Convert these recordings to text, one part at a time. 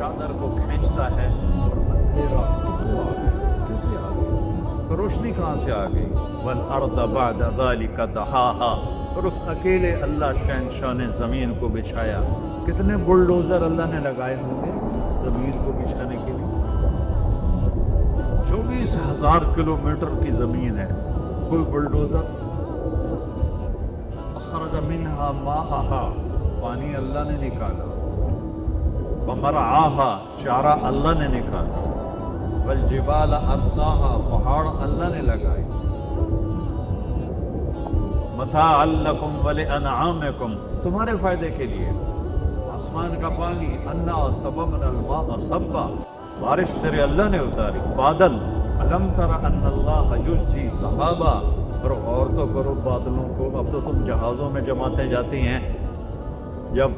چادر کو کھینچتا ہے اور اندھیرا کتوں آ گیا، کیسے آ گئی؟ تو روشنی کہاں سے آ گئی؟ والارض بعد ذلک دحاہا، اور اس اکیلے اللہ شہنشاہ نے زمین کو بچھایا۔ کتنے بلڈوزر اللہ نے لگائے ہوں گے زمین کو بچھانے کے لیے؟ 24,000 کلومیٹر کی زمین ہے، کوئی بلڈوزر؟ اخرج منہا ماءہا، پانی اللہ نے نکالا، ومرعاہا، چارہ اللہ نے نکالا، والجبال ارساہا، پہاڑ اللہ نے لگائے، متاعا لکم ولانعامکم، تمہارے فائدے کے لیے۔ آسمان کا پانی، انا صببنا الماء صبا، بارش تیرے اللہ نے اتاری، بادل، الم تر ان اللہ یزجی سحابا، اور غور تو کرو بادلوں کو۔ اب تو تم جہازوں میں جماعتیں جاتی ہیں، جب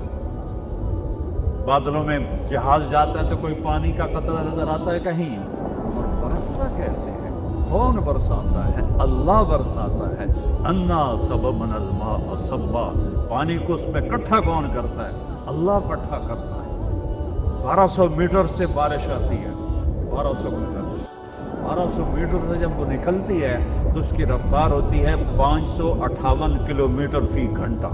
بادلوں میں جہاز جاتا ہے تو کوئی پانی کا قطرہ نظر آتا ہے کہیں؟ اور برسا کیسے ہے؟ کون برساتا ہے؟ اللہ برساتا ہے۔ انا صببنا الماء صبا، پانی کو اس میں کٹھا کون کرتا ہے؟ اللہ کٹھا کرتا ہے۔ 1200 میٹر سے بارش آتی ہے، 1200 میٹر سے، 1200 میٹر سے جب وہ نکلتی ہے تو اس کی رفتار ہوتی ہے 558 کلومیٹر فی گھنٹہ۔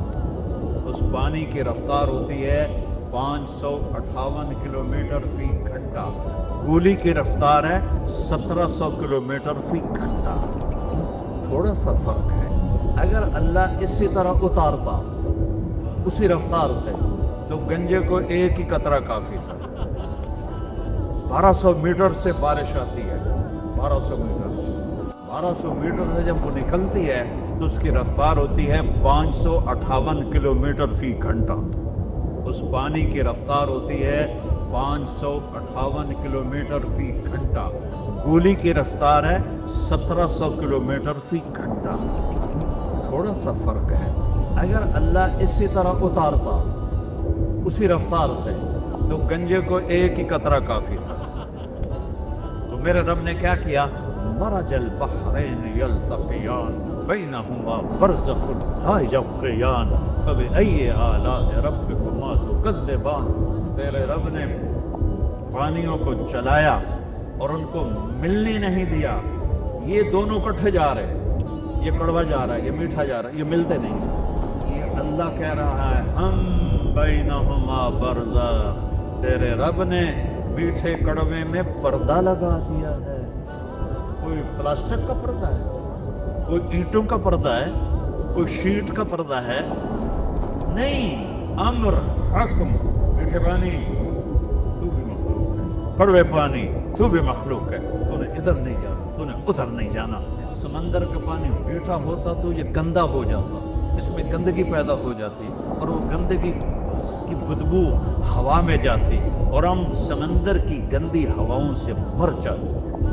اس پانی کی رفتار ہوتی ہے 558 کلومیٹر فی گھنٹہ۔ گولی کی رفتار ہے 1700 کلومیٹر فی گھنٹہ۔ تھوڑا سا فرق ہے۔ اگر اللہ اسی طرح اتارتا اسی رفتار سے تو گنجے کو ایک ہی قطرہ کافی تھا۔ 1200 میٹر سے بارش آتی ہے، 1200 میٹر سے، 1200 میٹر سے جب وہ نکلتی ہے تو اس کی رفتار ہوتی ہے 558 کلومیٹر فی گھنٹہ۔ اس پانی کی رفتار ہوتی ہے 558 کلومیٹر فی گھنٹہ۔ گولی کی رفتار ہے 1700 کلومیٹر فی گھنٹہ۔ تھوڑا سا فرق ہے۔ اگر اللہ اسی طرح اتارتا اسی رفتار سے تو گنجے کو ایک ہی قطرہ کافی تھا۔ تو میرے رب نے کیا کیا؟ مرج البحرین یلتقیان بینہما برزخ لا یبغیان فبأی آلاء ربکما تکذبان، تیرے رب نے پانیوں کو چلایا اور ان کو ملنے نہیں دیا۔ یہ دونوں کٹھے جا رہے، یہ کڑوا جا رہا ہے، یہ میٹھا جا رہا ہے، یہ ملتے نہیں۔ یہ اللہ کہہ رہا ہے ہم بینہما برزخ، تیرے رب نے میٹھے کڑوے میں پردہ لگا دیا ہے۔ کوئی پلاسٹک کا پردہ ہے، کوئی اینٹوں کا پردہ ہے، کوئی شیٹ کا پردہ ہے؟ نہیں، امر، حکم، میٹھے پانی تو بھی مخلوق ہے، کڑوے پانی تو بھی مخلوق ہے، تو نے ادھر نہیں جانا، تو نے ادھر نہیں جانا۔ سمندر کا پانی میٹھا ہوتا تو یہ گندا ہو جاتا، اس میں گندگی پیدا ہو جاتی اور وہ گندگی کی بدبو ہوا میں جاتی اور ہم سمندر کی گندی ہواؤں سے مر جاتے،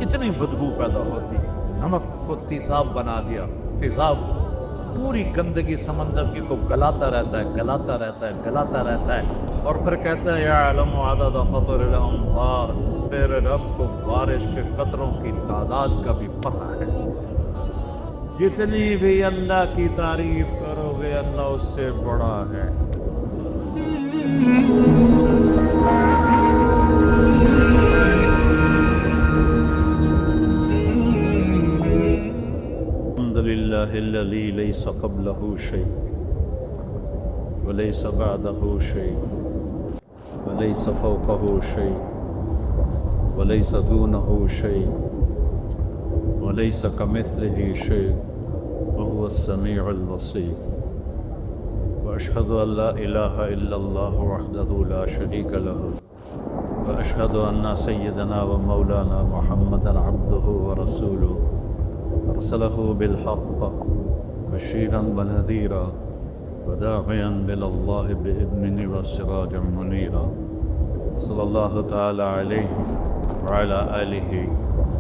اتنی بدبو پیدا ہوتی۔ نمک کو تیزاب بنا دیا، تیزاب پوری گندگی سمندر کی کو گلاتا رہتا ہے، گلاتا رہتا ہے، گلاتا رہتا ہے، اور پھر کہتا ہے یعلم عدد قطر الانہار، تیرے رب کو بارش کے قطروں کی تعداد کا بھی پتہ ہے۔ جتنی بھی اللہ کی تعریف کرو گے اللہ اس سے بڑا ہے۔ الحمد للہ الذی لیس قبلہ شیء وليس بعده شيء وليس فوقه شيء وليس دونه شيء وليس كمثله شيء وهو السميع البصير وأشهد أن لا إله إلا الله وحده لا شريك له وأشهد أن سيدنا ومولانا محمدا عبده ورسوله أرسله بالحق بشيرا ونذيرا وداعيا إلى الله بإذنه وسراجا منيرا صلى الله تعالى عليه وعلى آله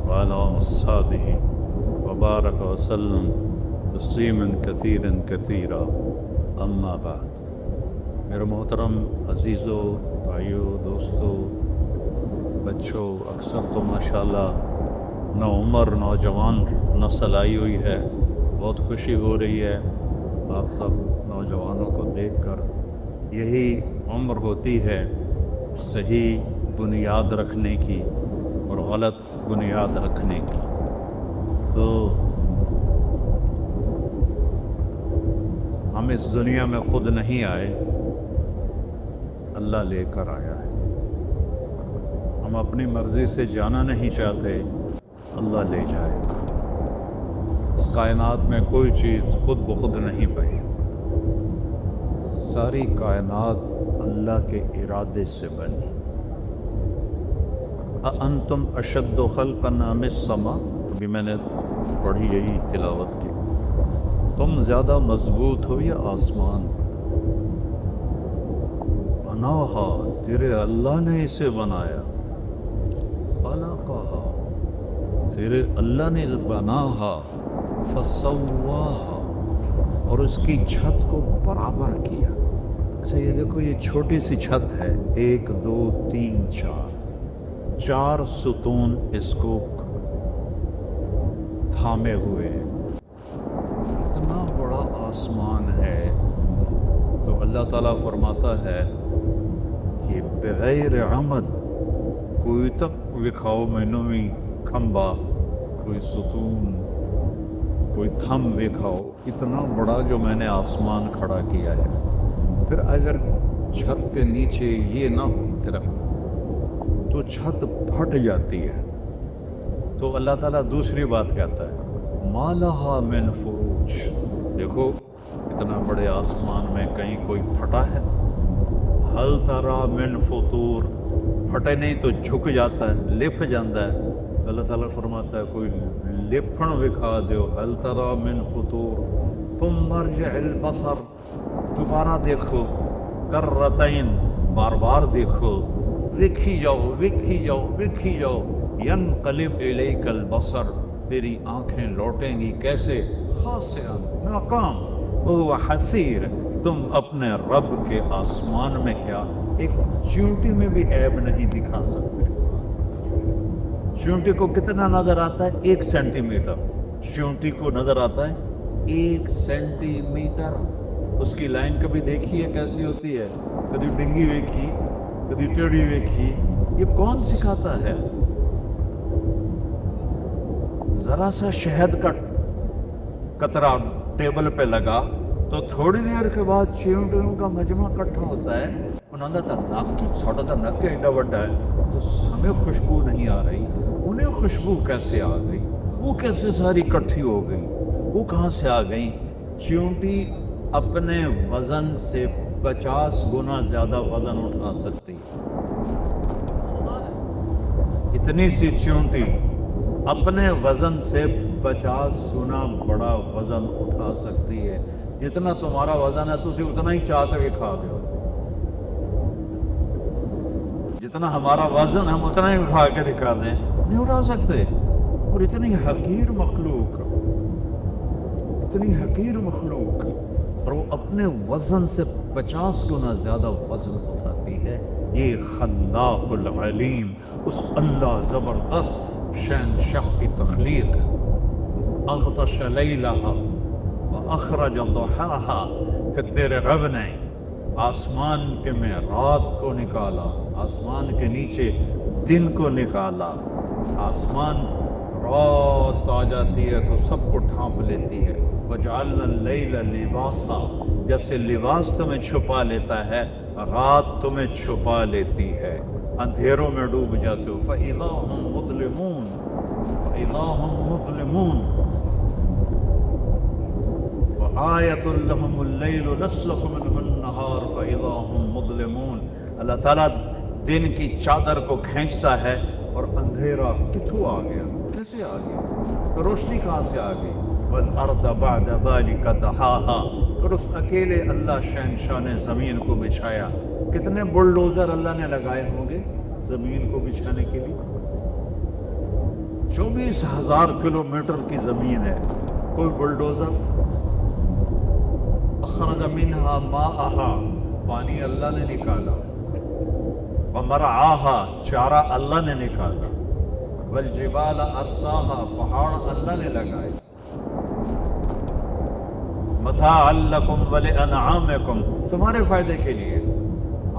وعلى أصحابه وبارك وسلم تسليما كثيرا كثيرا اما بعد۔ میرے محترم عزیزوں، بھائیوں، دوستوں، بچوں، اکثر تو ماشاءاللہ نوعمر نوجوان نسل آئی ہوئی ہے، بہت خوشی ہو رہی ہے آپ سب نوجوانوں کو دیکھ کر۔ یہی عمر ہوتی ہے صحیح بنیاد رکھنے کی اور غلط بنیاد رکھنے کی۔ تو ہم اس دنیا میں خود نہیں آئے، اللہ لے کر آیا ہے۔ ہم اپنی مرضی سے جانا نہیں چاہتے، اللہ لے جائے گا۔ اس کائنات میں کوئی چیز خود بخود نہیں بنی، ساری کائنات اللہ کے ارادے سے بنی۔ اَأَنْتُمْ أَشَدُّ خَلْقًا أَمِ السَّمَاءُ، ابھی میں نے پڑھی یہی تلاوت کی، تم زیادہ مضبوط ہو یا آسمان؟ بناہا، تیرے اللہ نے اسے بنایا، خلقہا، تیرے اللہ نے بناہا، فسواہا، اور اس کی چھت کو برابر کیا۔ اچھا یہ دیکھو، یہ چھوٹی سی چھت ہے، 1 2 3 4 ستون اس کو تھامے ہوئے ہیں۔ اتنا بڑا آسمان ہے، تو اللہ تعالیٰ فرماتا ہے کہ بغیر عمد کوئی تک وکھاؤ مینوں بھی کھمبا، کوئی ستون، کوئی تھم وکھاؤ، اتنا بڑا جو میں نے آسمان کھڑا کیا ہے۔ پھر اگر چھت کے نیچے یہ نہ ہو درخت تو چھت پھٹ جاتی ہے۔ تو اللہ تعالیٰ دوسری بات کہتا ہے، ما لہا من فروج، دیکھو اتنا بڑے آسمان میں کہیں کوئی پھٹا ہے؟ ہل تری من فطور، پھٹے نہیں تو جھک جاتا ہے، لپ جاتا ہے۔ اللہ تعالیٰ فرماتا ہے کوئی لپھن وکھا دیو، ہل تری من فطور، ثم ارجع البصر، دوبارہ دیکھو، کرتین، بار بار دیکھو، وکھی جاؤ وکھی جاؤ وکھی جاؤ، ینقلب الیک البصر، تیری آنکھیں لوٹیں گی کیسے؟ خاسئا، ناکام، وہو حسیر، تم اپنے رب کے آسمان میں کیا ایک چیونٹی میں بھی عیب نہیں دکھا سکتے۔ چیونٹی کو کتنا نظر آتا ہے؟ 1 سینٹی میٹر، چیونٹی کو نظر آتا ہے 1 سینٹی میٹر۔ اس کی لائن کبھی دیکھی ہے کیسی ہوتی ہے؟ کبھی ڈنگی ویکھی، کبھی ٹیڑھی ویکھی، یہ کون سکھاتا ہے؟ ذرا سا شہد کا قطرہ ٹیبل پہ لگا تو تھوڑی دیر کے بعد چیونٹیوں کا مجمع اکٹھا ہوتا ہے، انہوں نے نک چھوٹا تھا، نک ایڈا بڑا ہے، تو ہمیں خوشبو نہیں آ رہی، انہیں خوشبو کیسے آ گئی؟ وہ کیسے ساری اکٹھی ہو گئی؟ وہ کہاں سے آ گئی؟ چیونٹی اپنے وزن سے 50 گنا زیادہ وزن اٹھا سکتی، اتنی سی چیونٹی اپنے وزن سے 50 گنا بڑا وزن اٹھا سکتی ہے۔ جتنا تمہارا وزن ہے تسی اتنا ہی چاہتے ہوئے کھا دو، جتنا ہمارا وزن ہم اتنا ہی اٹھا کے دکھا دیں، نہیں اٹھا سکتے۔ اور اتنی حقیر مخلوق، اتنی حقیر مخلوق، اور وہ اپنے وزن سے 50 گنا زیادہ وزن اٹھاتی ہے۔ یہ خلاق العلیم، اس اللہ زبردست شہنشاہ کی تخلیق ہے۔ اغطش لیلہا واخرج ضحاہا، کہ تیرے رب نے آسمان کے میں رات کو نکالا، آسمان کے نیچے دن کو نکالا۔ آسمان رات آ جاتی ہے تو سب کو ڈھانپ لیتی ہے۔ وجعلنا اللیل لباسا، جیسے لباس تمہیں چھپا لیتا ہے، رات تمہیں چھپا لیتی ہے، اندھیروں میں ڈوب جاتے ہو۔ فَإِذَا هُمْ مُظْلِمُونَ، فَإِذَا هُمْ مُظْلِمُونَ، وَآيَةٌ لَهُمُ اللَّيْلُ نَسْلَخُ مِنْهُ النَّهَارَ فَإِذَا هُمْ مُظْلِمُونَ۔ اللہ تعالیٰ دن کی چادر کو کھینچتا ہے اور اندھیرا کتھوں آ گیا، کیسے آ گیا، تو روشنی کہاں سے آ گئی؟ وَالْأَرْضَ بَعْدَ ذَلِكَ دَحَاهَا، پھر اس اکیلے اللہ شہنشاہ نے زمین کو بچھایا۔ کتنے بلڈوزر اللہ نے لگائے ہوں گے زمین کو بچھانے کے لیے؟ 24,000 کلومیٹر کی زمین ہے، کوئی بلڈوزر؟ اخرج منہا ماءہا، پانی اللہ نے نکالا، ومرعاہا، چارہ اللہ نے نکالا، والجبال ارساہا، پہاڑ اللہ نے لگائے، متاعا لکم ولانعامکم، تمہارے فائدے کے لیے۔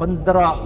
15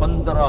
15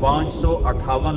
558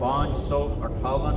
558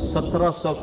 1700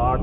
8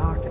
8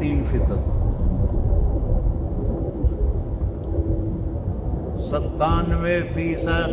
3%। 97%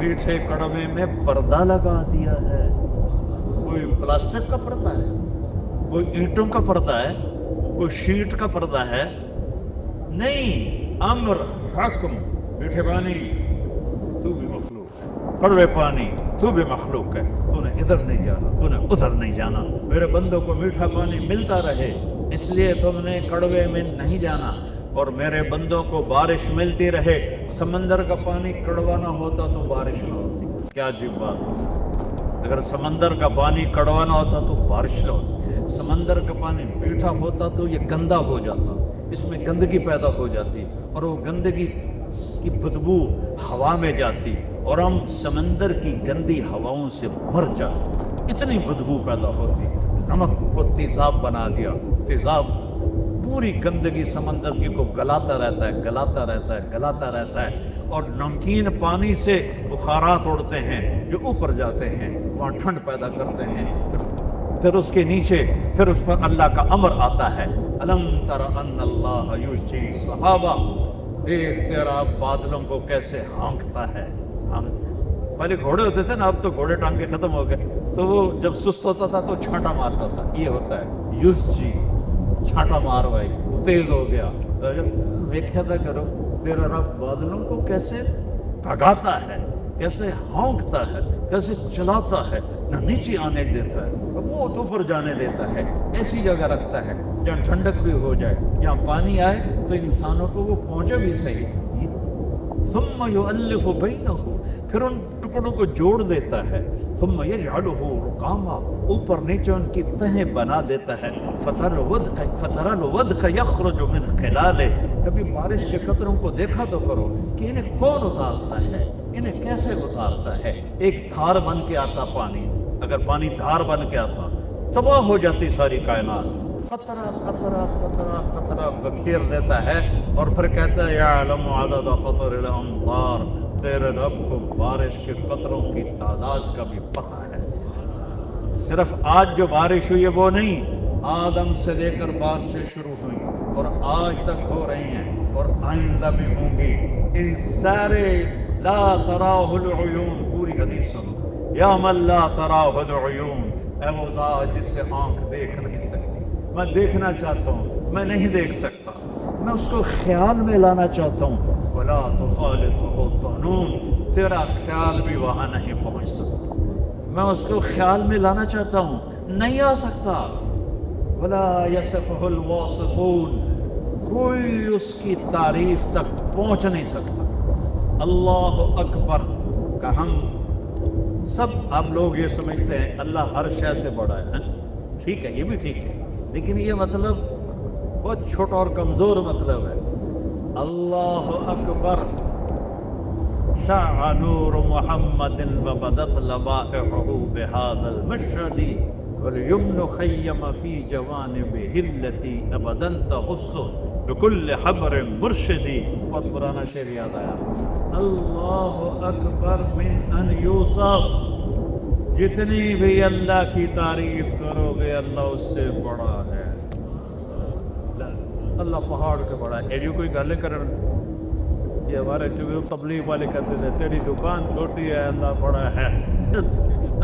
میٹھے کڑوے میں پردہ لگا دیا ہے. کوئی پلاسٹک کا پردہ ہے, کوئی اینٹوں کا پردہ ہے, کوئی شیٹ کا پردہ ہے, نہیں. امر حکم, میٹھے پانی تو بھی مخلوق ہے, کڑوے پانی تو بھی مخلوق ہے. تو نے ادھر نہیں جانا, تو نے ادھر نہیں جانا. میرے بندوں کو میٹھا پانی ملتا رہے اس لیے تم نے کڑوے میں نہیں جانا, اور میرے بندوں کو بارش ملتی رہے. سمندر کا پانی کڑوا نہ ہوتا تو بارش نہ ہوتی. کیا عجیب بات ہے. اگر سمندر کا پانی کڑوا نہ ہوتا تو بارش نہ ہوتی. سمندر کا پانی میٹھا ہوتا تو یہ گندا ہو جاتا, اس میں گندگی پیدا ہو جاتی, اور وہ گندگی کی بدبو ہوا میں جاتی, اور ہم سمندر کی گندی ہواؤں سے مر جاتے. اتنی بدبو پیدا ہوتی. نمک کو تیزاب بنا دیا. تیزاب پوری گندگی سمندر کی کو گلاتا رہتا ہے, گلاتا رہتا ہے, گلاتا رہتا ہے, اور نمکین پانی سے بخارات اڑتے ہیں جو اوپر جاتے ہیں, وہاں ٹھنڈ پیدا کرتے ہیں. پھر اس کے نیچے پھر اس پر اللہ کا امر آتا ہے, الم تر ان اللہ یزجی صحابہ, دیکھ تیرا بادلوں کو کیسے ہانکتا ہے. پہلے گھوڑے ہوتے تھے نا, اب تو گھوڑے ٹانگ کے ختم ہو گئے, تو وہ جب سست ہوتا تھا تو چھانٹا مارتا تھا. یہ ہوتا ہے یزجی, چھانٹا مار بھائی, وہ تیز ہو گیا. ویکھیا تھا کرو تیرا رب بادلوں کو کیسے بھگاتا ہے, کیسے ہونکتا ہے, کیسے چلاتا ہے, نہ نیچے آنے دیتا ہے, بہت اوپر جانے دیتا ہے, ایسی جگہ رکھتا ہے جہاں ٹھنڈک بھی ہو جائے, جہاں پانی آئے تو انسانوں کو وہ پہنچے بھی صحیح. ثم یؤلف بینہ, پھر ان ٹکڑوں کو جوڑ دیتا ہے. ثم یجعلہ رکاما, اوپر نیچے ان کی تہیں بنا دیتا ہے. فترى الودق یخرج من خلالہ, کبھی بارش کے قطروں کو دیکھا تو کرو کہ انہیں کون اتارتا ہے, انہیں کیسے اتارتا ہے. ایک دھار بن کے آتا پانی, اگر پانی دھار بن کے آتا تباہ ہو جاتی ساری کائنات. قطرہ قطرہ قطرہ قطرہ بکھیر دیتا ہے, اور پھر کہتا ہے یعلم عدد قطر الامطار, تیرے رب کو بارش کے قطروں کی تعداد کا بھی پتہ ہے. صرف آج جو بارش ہوئی ہے وہ نہیں, آدم سے لے کر بارشیں شروع ہوئیں اور آج تک ہو رہی ہیں اور آئندہ بھی ہوں گی. ان سارے لا تراہ العیون, پوری حدیث سنو, یا من لا تراہ العیون, اے وہ ذات جس سے آنکھ دیکھ نہیں سکتی. میں دیکھنا چاہتا ہوں, میں نہیں دیکھ سکتا, میں اس کو خیال میں لانا چاہتا ہوں. ولا تخالطہ الظنون, تیرا خیال بھی وہاں نہیں پہنچ سکتا. میں اس کو خیال میں لانا چاہتا ہوں, نہیں آ سکتا. ولا یصفہ الواصفون, کوئی اس کی تعریف تک پہنچ نہیں سکتا. اللہ اکبر کا ہم سب آپ لوگ یہ سمجھتے ہیں اللہ ہر شے سے بڑا ہے. ٹھیک ہے, یہ بھی ٹھیک ہے, لیکن یہ مطلب بہت چھوٹا اور کمزور مطلب ہے. اللہ اکبر, شع نور محمد وبدت لبائحہ بہذا المشہد, والیمن خیم فی جوانبہ التی ابدا تغص بکل حبر مرشدی. بہت پرانا شعر یاد آیا. اللہ اکبر من ان یوصف, جتنی بھی اللہ کی تعریف کرو گے اللہ اس سے بڑا ہے. اللہ پہاڑ کے بڑا ہے. یہ جو کوئی گلے کرن, یہ ہمارے جو تبلیغ والے کہتے تھے تیری دکان چھوٹی ہے اللہ بڑا ہے.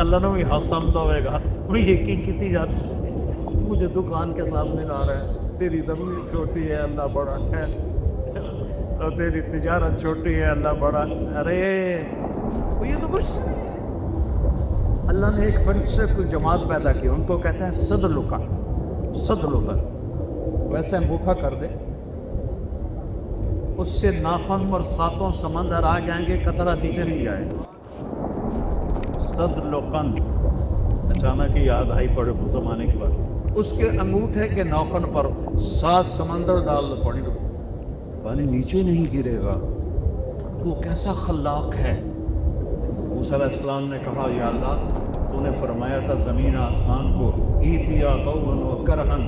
اللہ نے بھی ہنسمتا ہوئے گا, وہ یقین کیتی جاتی, مجھے دکان کے سامنے لا رہا ہے, تیری دبلی چھوٹی ہے اللہ بڑا ہے, اور تیری تجارت چھوٹی ہے اللہ بڑا. ارے یہ تو کچھ, اللہ نے ایک فن سے کوئی جماعت پیدا کی, ان کو کہتے ہیں صدلکا. صدلکا ویسے انگوٹھا کر دے, اس سے ناخن اور ساتوں سمندر آ جائیں گے, قطرہ سیچے نہیں جائے. صدلکن, اچانک ہی یاد آئی پڑے زمانے کی بات. اس کے انگوٹھے کے ناخن پر 7 سمندر ڈال دو, پانی نیچے نہیں گرے گا. تو کیسا خلاق ہے. موسیٰ علیہ السلام نے کہا یا اللہ, تو نے فرمایا تھا زمین آسمان کو ایتیا طوعاً و کرہاً,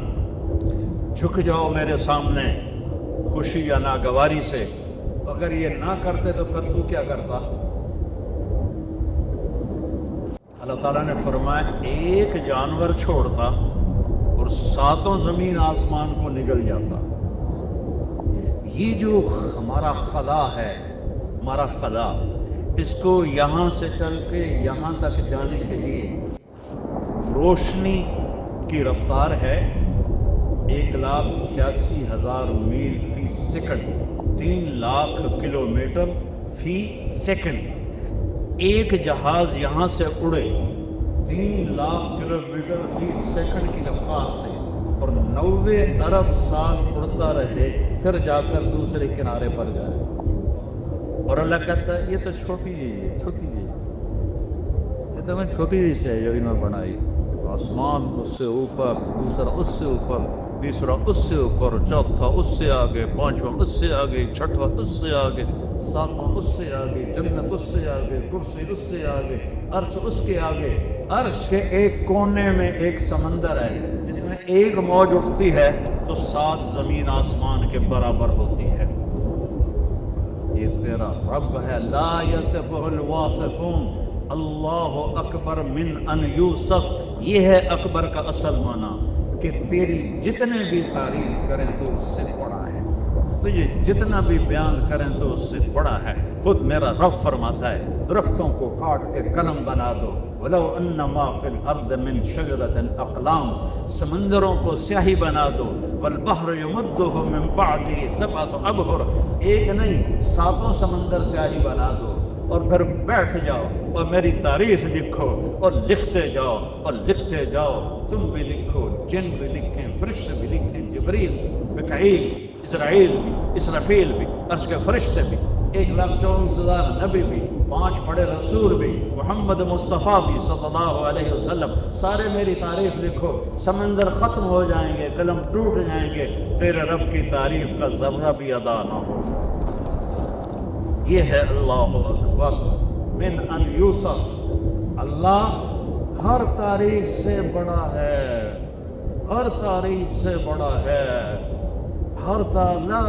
جھک جاؤ میرے سامنے خوشی یا ناگواری سے. اگر یہ نہ کرتے تو پھر تو کیا کرتا؟ اللہ تعالیٰ نے فرمایا ایک جانور چھوڑتا اور 7 زمین آسمان کو نگل جاتا. یہ جو ہمارا خلا ہے, ہمارا خلا, اس کو یہاں سے چل کے یہاں تک جانے کے لیے روشنی کی رفتار ہے 1,86,000 میل فی سیکنڈ، 3 لاکھ کلومیٹر فی سیکنڈ۔ ایک جہاز یہاں سے اڑے 3 لاکھ کلومیٹر فی سیکنڈ کی رفتار سے اور 90 ارب سال اڑتا رہے، پھر جا کر دوسرے کنارے پر جائے۔ اور اللہ کہتا ہے یہ تو چھوٹی ہے، چھوٹی ہے، یہ تو میں چھوٹی سی ہے جو انہوں نے بنائی۔ آسمان اس سے اوپر، دوسرا اس سے اوپر، تیسرا اس سے اوپر، چوتھا اس سے آگے، پانچواں اس سے آگے، چھٹواں اس سے آگے، ساتواں اس سے آگے، جنت اس سے آگے، کرسی اس سے آگے، عرش اس کے آگے۔ عرش کے ایک کونے میں ایک سمندر ہے جس میں ایک موج اٹھتی ہے تو 7 زمین آسمان کے برابر ہوتی ہے۔ یہ تیرا رب ہے، لا یصفہ الواصفون، اللہ اکبر من ان یوصف۔ یہ ہے اکبر کا اصل معنی کہ تیری جتنے بھی تعریف کریں تو اس سے بڑا ہے، تجھے جتنا بھی بیان کریں تو اس سے بڑا ہے۔ خود میرا رب فرماتا ہے درختوں کو کاٹ کے قلم بنا دو، وَلَوْ أَنَّ مَا فِي الْأَرْضِ مِنْ شَجَرَةٍ أَقْلَامٍ، سمندروں کو سیاہی بنا دو، وَالْبَحْرُ يَمُدُّهُ مِنْ بَعْدِهِ سَبْعَةُ أَبْحُرٍ، ایک نہیں 7 سمندر سیاہی بنا دو، اور پھر بیٹھ جاؤ اور میری تعریف لکھو اور لکھتے جاؤ اور لکھتے جاؤ۔ تم بھی لکھو، جن بھی لکھیں، فرشتے بھی لکھیں، جبریل، میکائیل، اسرائیل بھی، اسرافیل بھی، عرش کے فرشتے بھی، 1,24,000 نبی بھی، 5 بڑے رسول بھی، محمد مصطفیٰ بھی صلی اللہ علیہ وسلم، سارے میری تعریف لکھو۔ سمندر ختم ہو جائیں گے، قلم ٹوٹ جائیں گے، تیرے رب کی تعریف کا ذرہ بھی ادا نہ ہو۔ یہ ہے اللہ اکبر من ان یوصف۔ اللہ ہر تعریف سے بڑا ہے، ہر تعریف سے بڑا ہے، ہر لا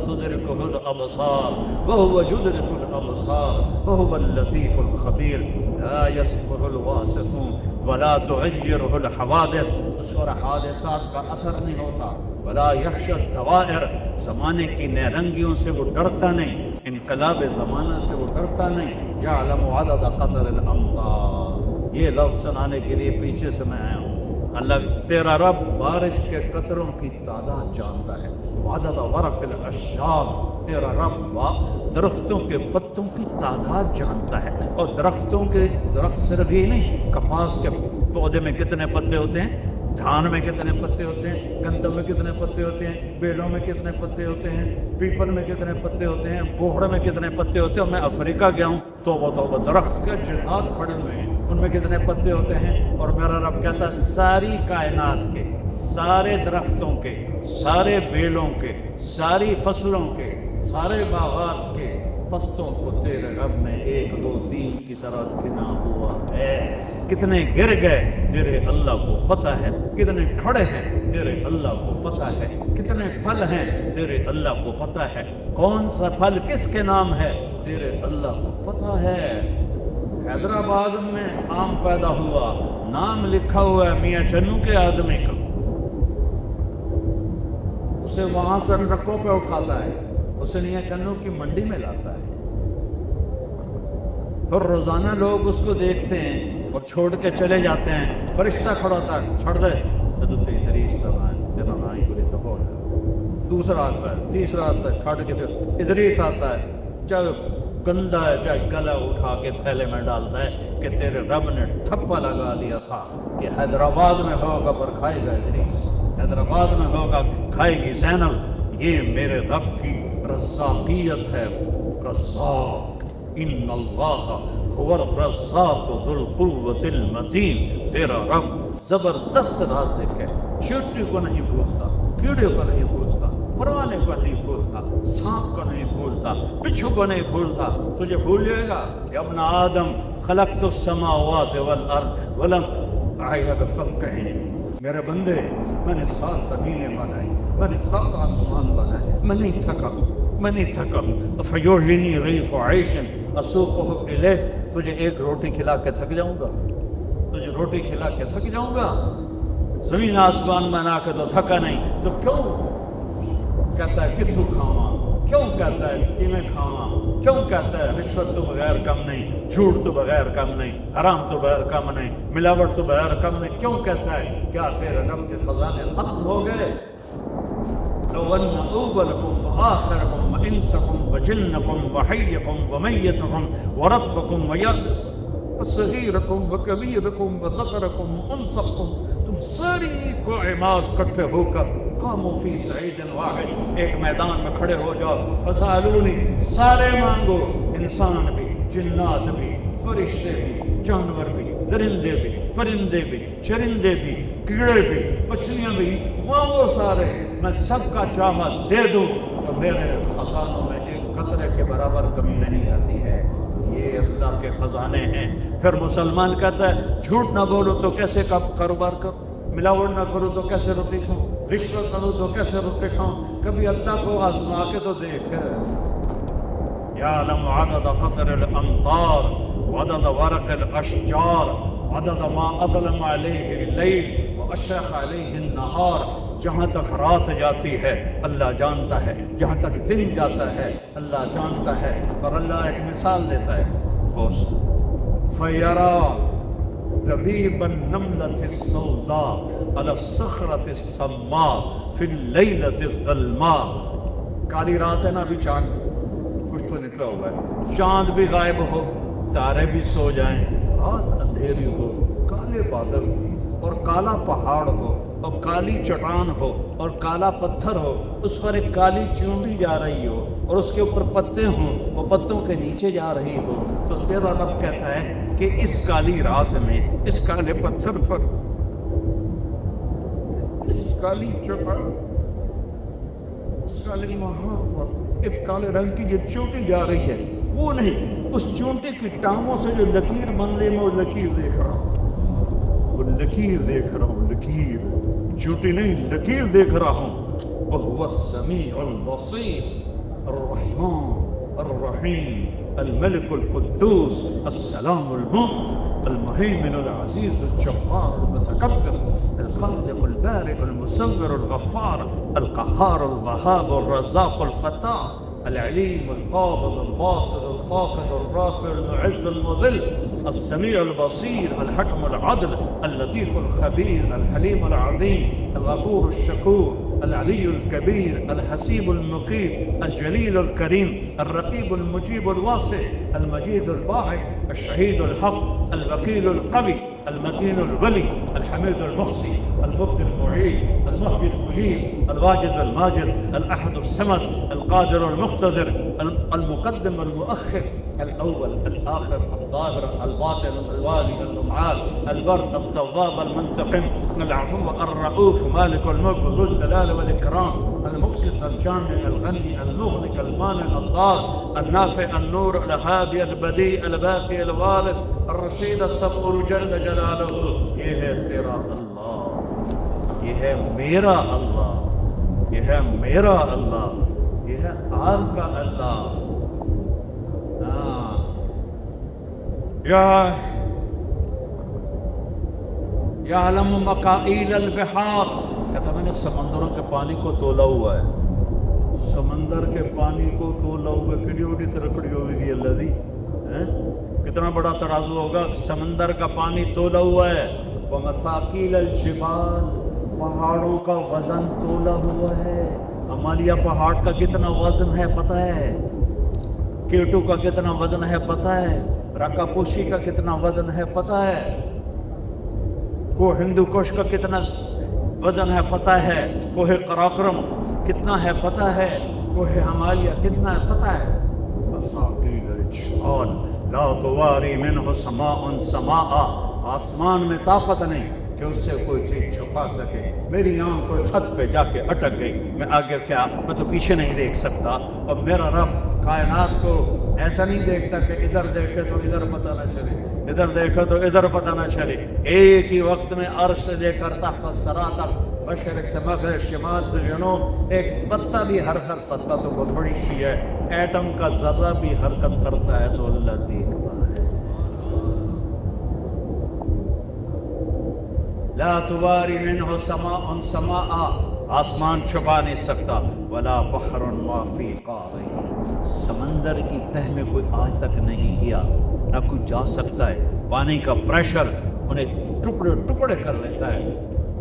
تدرکہ الابصار وهو يدرك الابصار وهو اللطيف الخبیر، لا يصفه الواصفون ولا تغیرہ الحوادث، اس پر حادثات کا اثر نہیں ہوتا۔ ولا یخشی الدوائر، زمانے کی نیرنگیوں سے وہ ڈرتا نہیں، انقلاب زمانہ سے وہ ڈرتا نہیں۔ یعلم عدد قطر الامطار، یہ لفظ سنانے کے لیے پیچھے سے میں آیا ہوں۔ اللہ تیرا رب بارش کے قطروں کی تعداد جانتا ہے۔ عدد ورق الاشجار، تیرا رب درختوں کے پتوں کی تعداد جانتا ہے۔ اور درخت صرف یہ نہیں، کپاس کے پودے میں کتنے پتے ہوتے ہیں، دھان میں کتنے پتے ہوتے ہیں، گندم میں کتنے پتے ہوتے ہیں، بیلوں میں کتنے پتے ہوتے ہیں، پیپل میں کتنے پتے ہوتے ہیں، بوہڑ میں کتنے پتے ہوتے ہیں۔ میں افریقہ گیا ہوں تو وہ درخت کے جنات کھڑے ہوئے ہیں، ان میں کتنے پتے ہوتے ہیں۔ اور میرا رب کہتا ہے ساری کائنات کے، سارے درختوں کے، سارے بیلوں کے، ساری فصلوں کے، سارے باغات کے پتوں کو تیرے رب نے 1 2 3 کی طرح گنا ہوا ہے۔ کتنے گر گئے تیرے اللہ کو پتہ ہے، کتنے کھڑے ہیں تیرے اللہ کو پتہ ہے، کتنے پھل ہیں تیرے اللہ کو پتہ ہے، کون سا پھل کس کے نام ہے تیرے اللہ کو پتہ ہے۔ حیدرآباد میں آم پیدا ہوا، نام لکھا ہوا ہے میاں چنو کے آدمی کا، اسے وہاں سے ٹرکوں پہ اٹھاتا ہے، اسے میاں چنو کی منڈی میں لاتا ہے، پھر روزانہ لوگ اس کو دیکھتے ہیں اور چھوڑ کے چلے جاتے ہیں۔ فرشتہ کھڑا ہوتا ہے، چھڑ دے حضرت ادریس تمہاری بولے تو دوسرا آتا ہے، تیسرا آتا ہے، چھڑ کے پھر ادریس آتا ہے، چاہے گندا ہے چاہے گلا اٹھا کے تھیلے میں ڈالتا ہے کہ تیرے رب نے ٹھپا لگا دیا تھا کہ حیدرآباد میں ہوگا پر کھائے گا ادریس، حیدرآباد میں ہوگا کھائے گی زینب۔ یہ میرے رب کی رزاقیت ہے، رزاق، ان اللہ هو الرزاق ذو القوة المتین۔ تیرا رب زبردست رازق ہے، چیونٹی کو نہیں بھولتا، کیڑے کو نہیں بھولتا، پروانے کو نہیں بھولتا، سانپ کو نہیں بھولتا، بچھو کو نہیں بھولتا۔ تجھے بھول جائے گا کہ ابن آدم خلقت السماوات والارض ولم اعیب فقہن، میرے بندے میں نے 7 زمینیں بنائی، میں نے 7 آسمان بنائے، میں نہیں تھکا۔ فیوجنی غیف عیش اسوقہ الیہ، تجھے ایک روٹی کھلا کے تھک جاؤں گا، تجھے روٹی کھلا کے تھک جاؤں گا، زمین آسمان بنا کے تو تھکا نہیں، تو کیوں کہتا ہے کتھو کھاواں کیوں کہتا ہے کہ میں کھاواں؟ کیوں کہتا ہے رشوت تو بغیر کم نہیں، جھوٹ تو بغیر کم نہیں، حرام تو بغیر کم نہیں، ملاوٹ تو بغیر کم نہیں؟ کیوں کہتا ہے؟ کیا تیرے رب کے خزانے ختم ہو گئے؟ لو ان اولکم وآخرکم وانسکم وجنکم وحیکم ومیتکم وربکم وصغیرکم وکبیرکم وذکرکم وانثکم، تم ساری کائنات اکٹھے ہو کر قاموا فی صعید واحد، ایک میدان میں کھڑے ہو جاؤ، فسألونی، سارے مانگو، انسان بھی، جنات بھی، فرشتے بھی، جانور بھی، درندے بھی، پرندے بھی، چرندے بھی، کیڑے بھی، مچھلیاں بھی، مانگو سارے، میں سب کا چاہا دے دوں تو میرے خزانوں میں ایک قطرے کے برابر کمی نہیں آتی ہے۔ یہ اللہ کے خزانے ہیں۔ پھر مسلمان کہتا ہے جھوٹ نہ بولو تو کیسے کاروبار کرو، ملاوٹ نہ کرو تو کیسے روٹی کھاؤں، رشوت کرو تو کیسے روٹی کھاؤں؟ کبھی اللہ کو آزما کے تو دیکھ۔ یعلم عدد قطر الامطار وعدد ورق الاشجار عدد ما اظلم علیہ اللیل واشرق علیہ النہار، جہاں تک رات جاتی ہے اللہ جانتا ہے، جہاں تک دن جاتا ہے اللہ جانتا ہے۔ اور اللہ ایک مثال دیتا ہے، فَيَرَى دبیب النملة السوداء على الصخرة الصماء في الليلة الظلماء، کالی رات ہے نا، ابھی چاند کچھ تو نکلا ہوا ہے، چاند بھی غائب ہو، تارے بھی سو جائیں، رات اندھیری ہو، کالے بادل ہو اور کالا پہاڑ ہو اور کالی چٹان ہو اور کالا پتھر ہو، اس پر ایک کالی چونٹی جا رہی ہو اور اس کے اوپر پتے ہوں، وہ پتوں کے نیچے جا رہی ہو، تو تیرا رب کہتا ہے کہ اس کالی رات میں، اس کالے پتھر پر، اس کالی چٹان، اس کالے پہاڑ پر ایک کالے رنگ کی جو چونٹی جا رہی ہے، وہ نہیں، اس چونٹی کی ٹانگوں سے جو لکیر بن رہی، میں وہ لکیر دیکھ رہا ہوں، وہ لکیر دیکھ رہا ہوں، لکیر، چونٹی نہیں، لکیر دیکھ رہا ہوں۔ وَهُوَ السَّمِيعُ الْبَصِيرُ الرَّحْمَنُ الرَّحِيمُ الملك القدوس السلام المؤمن المهيمن العزيز الجبار المتكبر الخالق البارئ المصور الغفار القهار الوهاب الرزاق الفتاح العليم القابض الباسط الخافض الرافع المعز المذل السميع البصير الحكم العدل اللطيف الخبير الحليم العظيم الغفور الشكور العلي الكبير الحسيب المقيم الجليل الكريم الرقيب المجيب الواسع المجيد الباعث الشهيد الحق الوكيل القوي المتين الولي الحميد المحصي المبدي المعيد المحيي المجيب الواجد الماجد الأحد الصمد القادر المقتدر المقدم المؤخر الأول الآخر الظاهر الباطن الوالي المعال البر التواب المنتقم العفو الرؤوف مالك الملك ذو الجلال والإكرام المقسط الجامع الغني المغني المانع الضار النافع النور الهادي البديع الباقي الوارث الرشيد الصبور جل جلاله۔ یہ ہے تیرا اللہ، یہ ہے میرا اللہ، یہ ہے میرا اللہ، یہ ہے آپ کا اللہ۔ یعلم مقائل البحار، کہتا میں نے سمندروں کے پانی کو تولا ہوا ہے، سمندر کے پانی کو تولا ہوا ہے، کڑی وڈی ترکڑی ہوگی اللہ دی، کتنا بڑا ترازو ہوگا، سمندر کا پانی تولا ہوا ہے۔ ومثاقیل الجبال، پہاڑوں کا وزن تولا ہوا ہے، ہمالیہ پہاڑ کا کتنا وزن ہے پتہ ہے، کیٹو کا کتنا وزن ہے پتہ ہے، رکا پوشی کا کتنا وزن ہے پتہ ہے، کوہ ہندو کش کا کتنا وزن ہے پتہ ہے، کوہ قراقرم کتنا ہے پتہ ہے، کوہ ہمالیہ کتنا ہے پتہ ہے۔ مساقیل الجبال لا تواری منہ سماء سماء، آسمان میں طاقت نہیں کہ اس سے کوئی چیز چھپا سکے۔ میری آنکھ کوئی چھت پہ جا کے اٹک گئی، میں آگے کیا، میں تو پیچھے نہیں دیکھ سکتا، اور میرا رب کائنات کو ایسا نہیں دیکھتا کہ ادھر دیکھے تو ادھر پتہ نہ چلے، ادھر دیکھے تو ادھر پتہ نہ چلے، ایک ہی وقت میں عرش سے لے کر تحت الثری تک، مشرق سے مغرب، شمال سے جنوب، ایک پتا بھی ہر پتا تو بہت بڑی چیز ہے، ایٹم کا ذرہ بھی حرکت کرتا ہے تو اللہ دیکھتا ہے۔ لا تواری منہ سماء سماء، آسمان چھپا نہیں سکتا، ولا بحر ما فی قعرہ، سمندر کی تہ میں کوئی آج تک نہیں گیا، نہ کوئی جا سکتا ہے۔ پانی کا پریشر انہیں ٹکڑے ٹکڑے کر لیتا ہے۔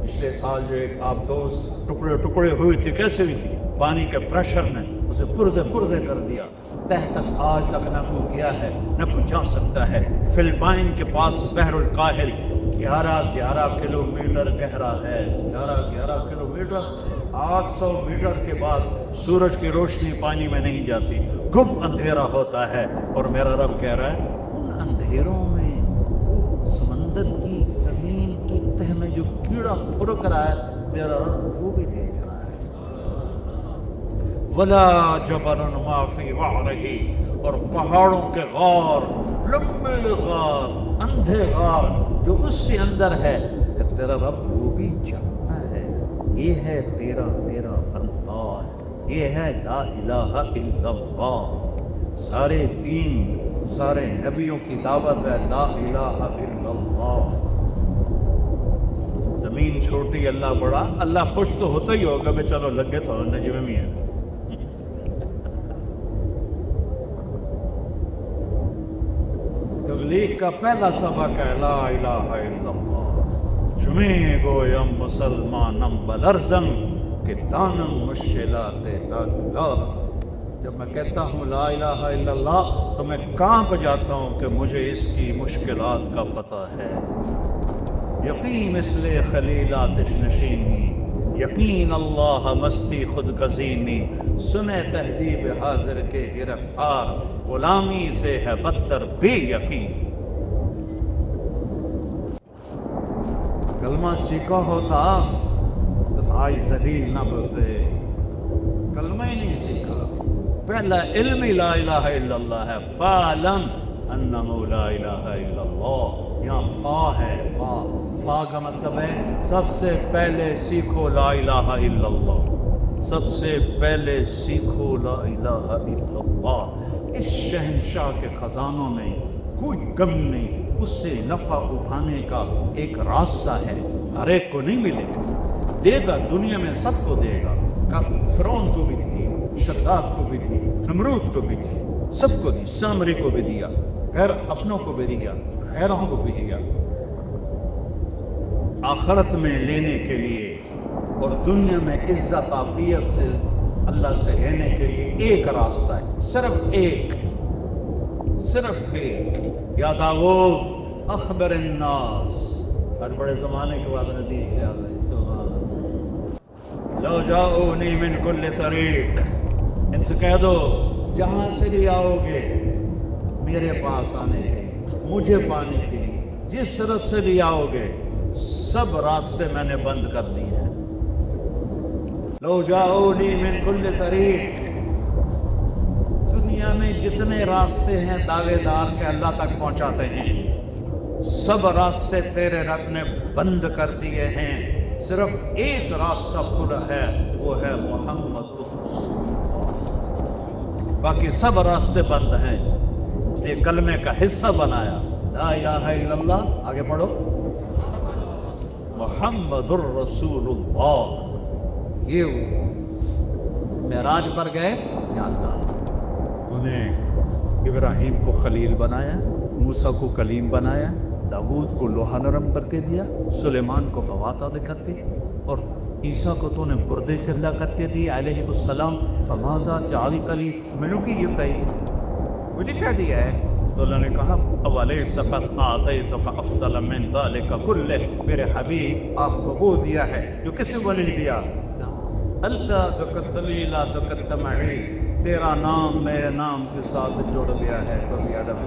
پچھلے سال جو ایک آپ دوست ٹکڑے ٹکڑے ہوئی تھی، کیسے ہوئی تھی؟ پانی کے پریشر نے اسے پردے پردے کر دیا، تہ تک آج تک نہ کوئی گیا ہے، نہ کوئی جا سکتا ہے۔ فلپائن کے پاس بحر الکاہل 11 کلومیٹر گہرا ہے، 11 کلومیٹر، 800 میٹر کے بعد سورج کی روشنی پانی میں نہیں جاتی، گم اندھیرا ہوتا ہے۔ اور میرا رب کہہ رہا ہے ان اندھیروں میں وہ سمندر کی زمین کی تہ میں جو کیڑا پھرک رہا ہے، تیرا رب وہ بھی دیکھ رہا ہے۔ ولا جبل ما فی وعرہ، اور پہاڑوں کے غار، لمبے غار، اندھے غار جو اس سے اندر ہے، کہ تیرا رب وہ بھی جانتا ہے۔ یہ ہے تیرا اللہ، یہ ہے لا الہ الا اللہ۔ سارے دین، سارے نبیوں کی دعوت ہے لا الہ الا اللہ۔ زمین چھوٹی اللہ بڑا، اللہ خوش تو ہوتا ہی ہوگا کہ چلو لگے تو نجم میں ہے۔ تبلیغ کا پہلا سبق ہے لا الہ الا اللہ۔ شمی گویم مسلمانم بلرزم کہ دانم مشکلات لا الہ۔ جب میں کہتا ہوں لا الہ الا اللہ تو میں کانپ جاتا ہوں کہ مجھے اس کی مشکلات کا پتہ ہے۔ یقین مثل خلیل آتش نشینی، یقین اللہ مستی خود گزینی، سنے تہذیب حاضر کے گرفتار، غلامی سے ہے بدتر بے یقین۔ کلمہ سیکھا ہوتا تو آج ذلیل نہ ہوتے، کلمہ ہی نہیں سیکھا۔ پہلا علم ہی لا الہ الا اللہ ہے، فَعْلَمْ أَنَّهُ لَا إِلَهَ إِلَّا اللَّهُ۔ یہاں فا ہے، فا کا مطلب ہے سب سے پہلے سیکھو لا الہ الا اللہ، سب سے پہلے سیکھو لا الہ الا اللہ۔ اس شہنشاہ کے خزانوں میں کوئی کم نہیں، اس سے نفع اٹھانے کا ایک راستہ ہے، ہر ایک کو نہیں ملے گا، دے گا دنیا میں سب کو دے گا۔ فرعون کو بھی دی، شداد کو بھی دی، نمرود کو بھی دی، سب کو دی، سامری کو بھی دیا، غیر اپنوں کو بھی دیا، غیروں کو بھی دیا۔ آخرت میں لینے کے لیے اور دنیا میں عزت عافیت سے اللہ سے لینے کے لیے ایک راستہ ہے، صرف ایک، صرف ایک۔ یا داؤد اخبر الناس، آج بڑے زمانے کے بعد حدیث سے آ رہی، سبحان اللہ۔ لو جاؤنی من کل طریق، ان سے کہہ دو جہاں سے بھی آؤ گے میرے پاس آنے کے، مجھے پانے کے، جس طرف سے بھی آؤ گے سب راستے میں نے بند کر دیے ہیں۔ لو جاؤنی من کل طریق، دنیا میں جتنے راستے ہیں دعوے دار کے اللہ تک پہنچاتے ہیں، سب راستے تیرے رب نے بند کر دیے ہیں، صرف ایک راستہ کھلا ہے، وہ ہے محمد رسول اللہ، باقی سب راستے بند ہیں۔ اس لیے کلمے کا حصہ بنایا لا الہ الا اللہ، آگے پڑھو محمد الرسول اللہ۔ یہ معراج پر گئے، یا اللہ انہیں ابراہیم کو خلیل بنایا، موسیٰ کو کلیم بنایا، داؤد کو لوہا نرم کر کے دیا، سلیمان کو ہوا تابع کر دی، اور عیسیٰ کو تو نے بردے چلا کر کے دی علیہ السلام۔ فماذا جعلت لی ملکی یتئی، مجھے کیا دیا ہے؟ تو اللہ نے کہا اولیس قد اعطیتک افضل من ذلک کلہ، میرے حبیب آپ کو وہ دیا ہے جو کسی کو نہیں دیا۔ اللہ ذکرتنی لا ذکرت معی، تیرا نام میرے نام کے ساتھ جڑ گیا ہے کبھی ادب۔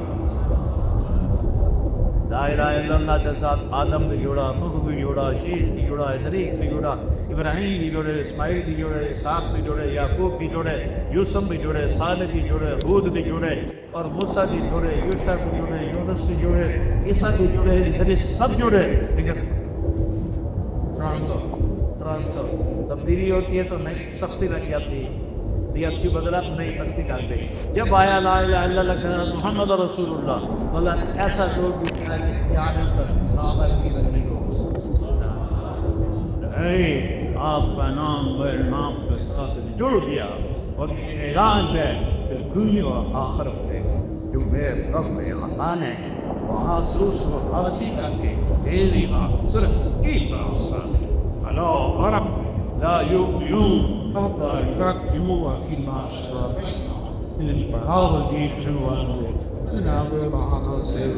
لا الہ الا اللہ کے ساتھ آدم بھی جڑا، نوح بھی جڑا، شیش بھی جڑا، ادریس بھی جڑا، ابراہیم بھی جڑے، اسماعیل بھی جڑے، اسحاق بھی جڑے، یعقوب بھی جڑے، یوسف بھی جڑے، صالح بھی جڑے، ہود بھی جڑے، اور موسیٰ بھی جڑے، یوشع بھی جڑے، یونس بھی جڑے، عیسیٰ بھی جڑے، ادریس سب جڑے، لیکن ٹرانسفر تبدیلی ہوتی ہے تو نہیں سختی لگ جاتی، یہ اچھی بدلات نہیں سختی کر گئی۔ جب آیا لا الہ الا اللہ کہنا محمد رسول اللہ، اللہ ایسا زور دکھا کہ قیامت تک صحابہ کی زندگی کو آپ کا نام اس ساتھ جڑ گیا اور یہ اعلان ہے کہ دنیا اور آخرت سے جو میرے رب میں خطا ہے وہاں سوس و حاسی کر کے میری بات صرف ایک راستہ ہے فلا ورب لا یؤمنون حتی یقدموا فیما شرع بینہم پڑھاو دیکھ جنوان ہوئے جناب بہانا سے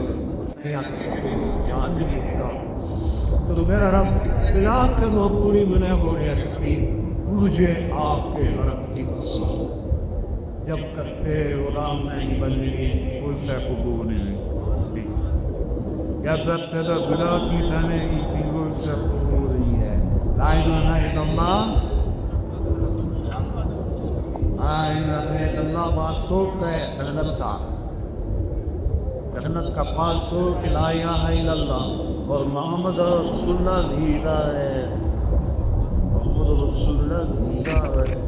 جان بھی دیتا تو میرا رب بلا کر وہ پوری منہ بوڑی رکھتی مجھے آپ کے رب کی قسم جب تک غلام نہیں بننے اس سے قبول نہیں جب تک بلا کی بنے گی اس سے قبول نہیں ہے لا الہ الا اللہ لا الہ الا اللہ باسوک ہے جنت کا جنت کا پاسوک لا الہ الا اللہ اور محمد رسول اللہ دھیرا ہے محمد رسول اللہ دھیرا ہے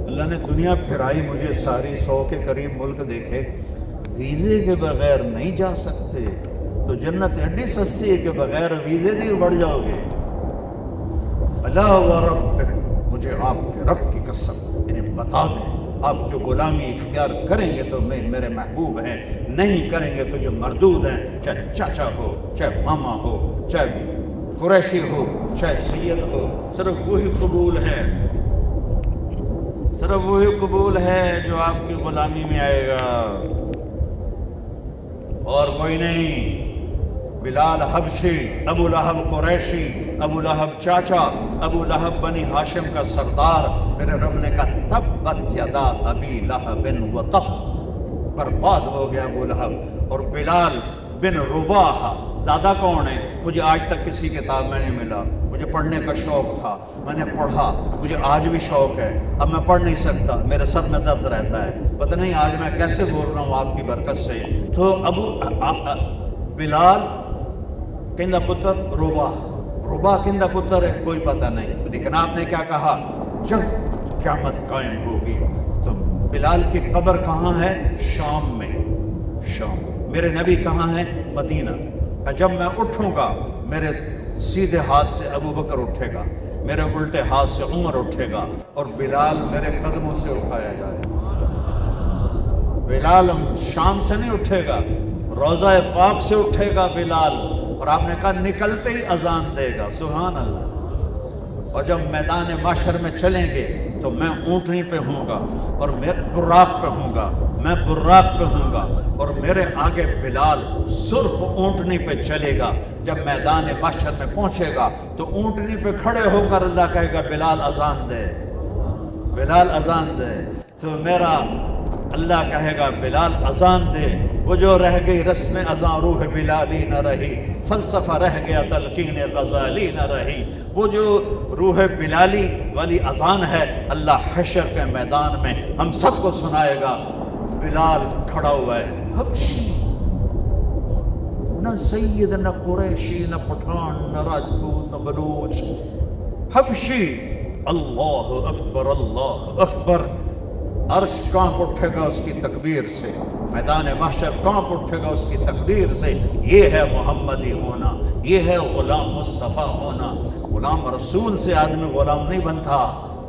اللہ نے دنیا پھرائی مجھے ساری 100 کے قریب ملک دیکھے ویزے کے بغیر نہیں جا سکتے تو جنت ایڈی سستی ہے کہ بغیر ویزے دی بڑھ جاؤ گے فلا وربک مجھے آپ کے رب کی قسم انہیں بتا دیں آپ جو غلامی اختیار کریں گے تو میرے محبوب ہیں نہیں کریں گے تو جو مردود ہیں چاہے چاچا ہو چاہے ماما ہو چاہے قریشی ہو چاہے سید ہو صرف وہی قبول ہے صرف وہی قبول ہے جو آپ کی غلامی میں آئے گا اور کوئی نہیں بلال حبشی ابو لہب قریشی ابو لہب چاچا ابو لہب بنی ہاشم کا سردار میرے رب نے کہا تبت یدا ابی لہب وطب برباد ہو گیا ابو لہب اور بلال بن رباح دادا کون ہے مجھے آج تک کسی کتاب میں نہیں ملا مجھے پڑھنے کا شوق تھا میں نے پڑھا مجھے آج بھی شوق ہے اب میں پڑھ نہیں سکتا میرے سر میں درد رہتا ہے پتہ نہیں آج میں کیسے بول رہا ہوں آپ کی برکت سے تو ابو بلال کندہ پتر ربا کندہ پتر ہے کوئی پتہ نہیں لیکن آپ نے کیا کہا جب قیامت قائم ہوگی تو بلال کی قبر کہاں ہے شام میں شام میرے نبی کہاں ہے مدینہ جب میں اٹھوں گا میرے سیدھے ہاتھ سے ابو بکر اٹھے گا میرے الٹے ہاتھ سے عمر اٹھے گا اور بلال میرے قدموں سے اٹھایا جائے بلال شام سے نہیں اٹھے گا روضہ پاک سے اٹھے گا بلال اور آپ نے کہا نکلتے ہی اذان دے گا سبحان اللہ اور جب میدان معاشر میں چلیں گے تو میں اونٹنی پہ ہوں گا اور میں براق پہ ہوں گا میں براق پہ ہوں گا اور میرے آگے بلال سرخ اونٹنی پہ چلے گا جب میدان معاشر میں پہنچے گا تو اونٹنی پہ کھڑے ہو کر اللہ کہے گا بلال اذان دے بلال اذان دے تو میرا اللہ کہے گا بلال اذان دے وہ جو رہ گئی رسم اذان روح بلالی نہ رہی فلسفہ رہ گیا تلقین غزالی نہ رہی وہ جو روح بلالی والی اذان ہے اللہ حشر کے میدان میں ہم سب کو سنائے گا بلال کھڑا ہوا ہے حبشی نہ سید نہ قریشی نہ پٹھان نہ راجپوت نہ بلوچ حبشی اللہ اکبر عرش کانپ اٹھے گا اس کی تکبیر سے میدان محشر کانپ اٹھے گا اس کی تکبیر سے یہ ہے محمدی ہونا یہ ہے غلام مصطفیٰ ہونا غلام رسول سے آدمی غلام نہیں بنتا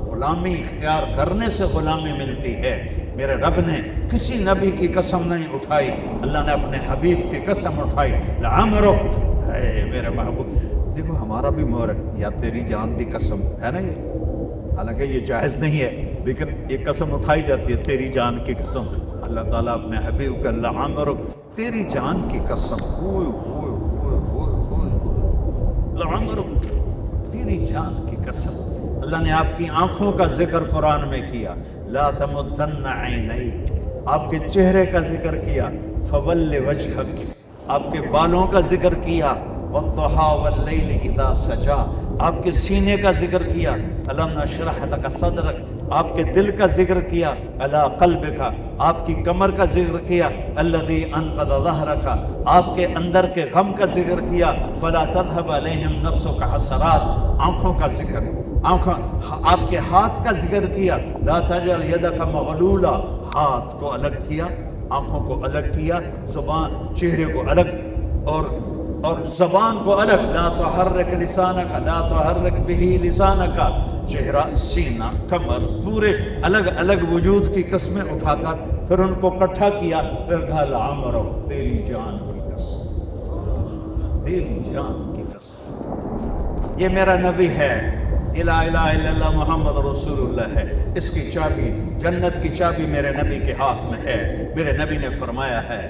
غلامی اختیار کرنے سے غلامی ملتی ہے میرے رب نے کسی نبی کی قسم نہیں اٹھائی اللہ نے اپنے حبیب کی قسم اٹھائی لعمرک ہے میرے محبوب دیکھو ہمارا بھی مورک یا تیری جان دی قسم ہے نا یہ حالانکہ یہ جائز نہیں ہے لیکن یہ قسم اٹھائی جاتی ہے تیری جان کی قسم اللہ تعالیٰ اپنے حبیب کا لعمرک تیری جان کی قسم لعمرک تیری جان کی قسم اللہ نے آپ کی آنکھوں کا ذکر قرآن میں کیا لا تمدن عینیک آپ کے چہرے کا ذکر کیا فول وجہک آپ کے بالوں کا ذکر کیا والضحی واللیل اذا سجا آپ کے سینے کا ذکر کیا الم نشرح لک صدرک آپ کے دل کا ذکر کیا علی قلبک آپ کی کمر کا ذکر کیا الذی انقض ظہرک آپ کے اندر کے غم کا ذکر کیا فلا تذهب علیہم نفسک حسرات آنکھوں کا ذکر آپ کے ہاتھ کا ذکر کیا لا تجعل یدک مغلولہ ہاتھ کو الگ کیا آنکھوں کو الگ کیا زبان چہرے کو الگ اور زبان کو الگ لا تحرک لسانک لا تحرک به لسانک چہرہ، سینہ، کمر، پورے الگ الگ وجود کی قسمیں اٹھا کر پھر ان کو اکٹھا کیا، پھر کہا لعمرو تیری جان کی قسم، تیری جان کی قسم، یہ میرا نبی ہے، لا الہ الا اللہ محمد رسول اللہ ہے، اس کی چابی، جنت کی چابی میرے نبی کے ہاتھ میں ہے۔ میرے نبی نے فرمایا ہے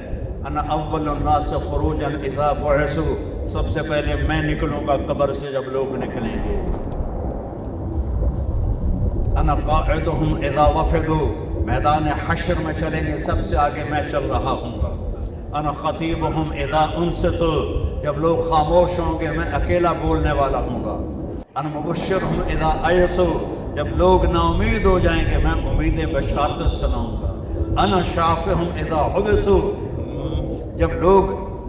انا اول الناس خروجا اذا بعثوا، سب سے پہلے میں نکلوں گا قبر سے جب لوگ نکلیں گے۔ انا قاعدهم اذا وفدوا، میدان حشر میں چلیں گے سب سے آگے میں چل رہا ہوں گا۔ انا خطیبهم اذا انصتوا، جب لوگ خاموش ہوں گے میں اکیلا بولنے والا ہوں گا۔ انا مبشرهم اذا ایسوا، جب لوگ نا امید ہو جائیں گے میں امید بشارت سناؤں گا۔ انا شافعهم اذا حبسوا، جب لوگ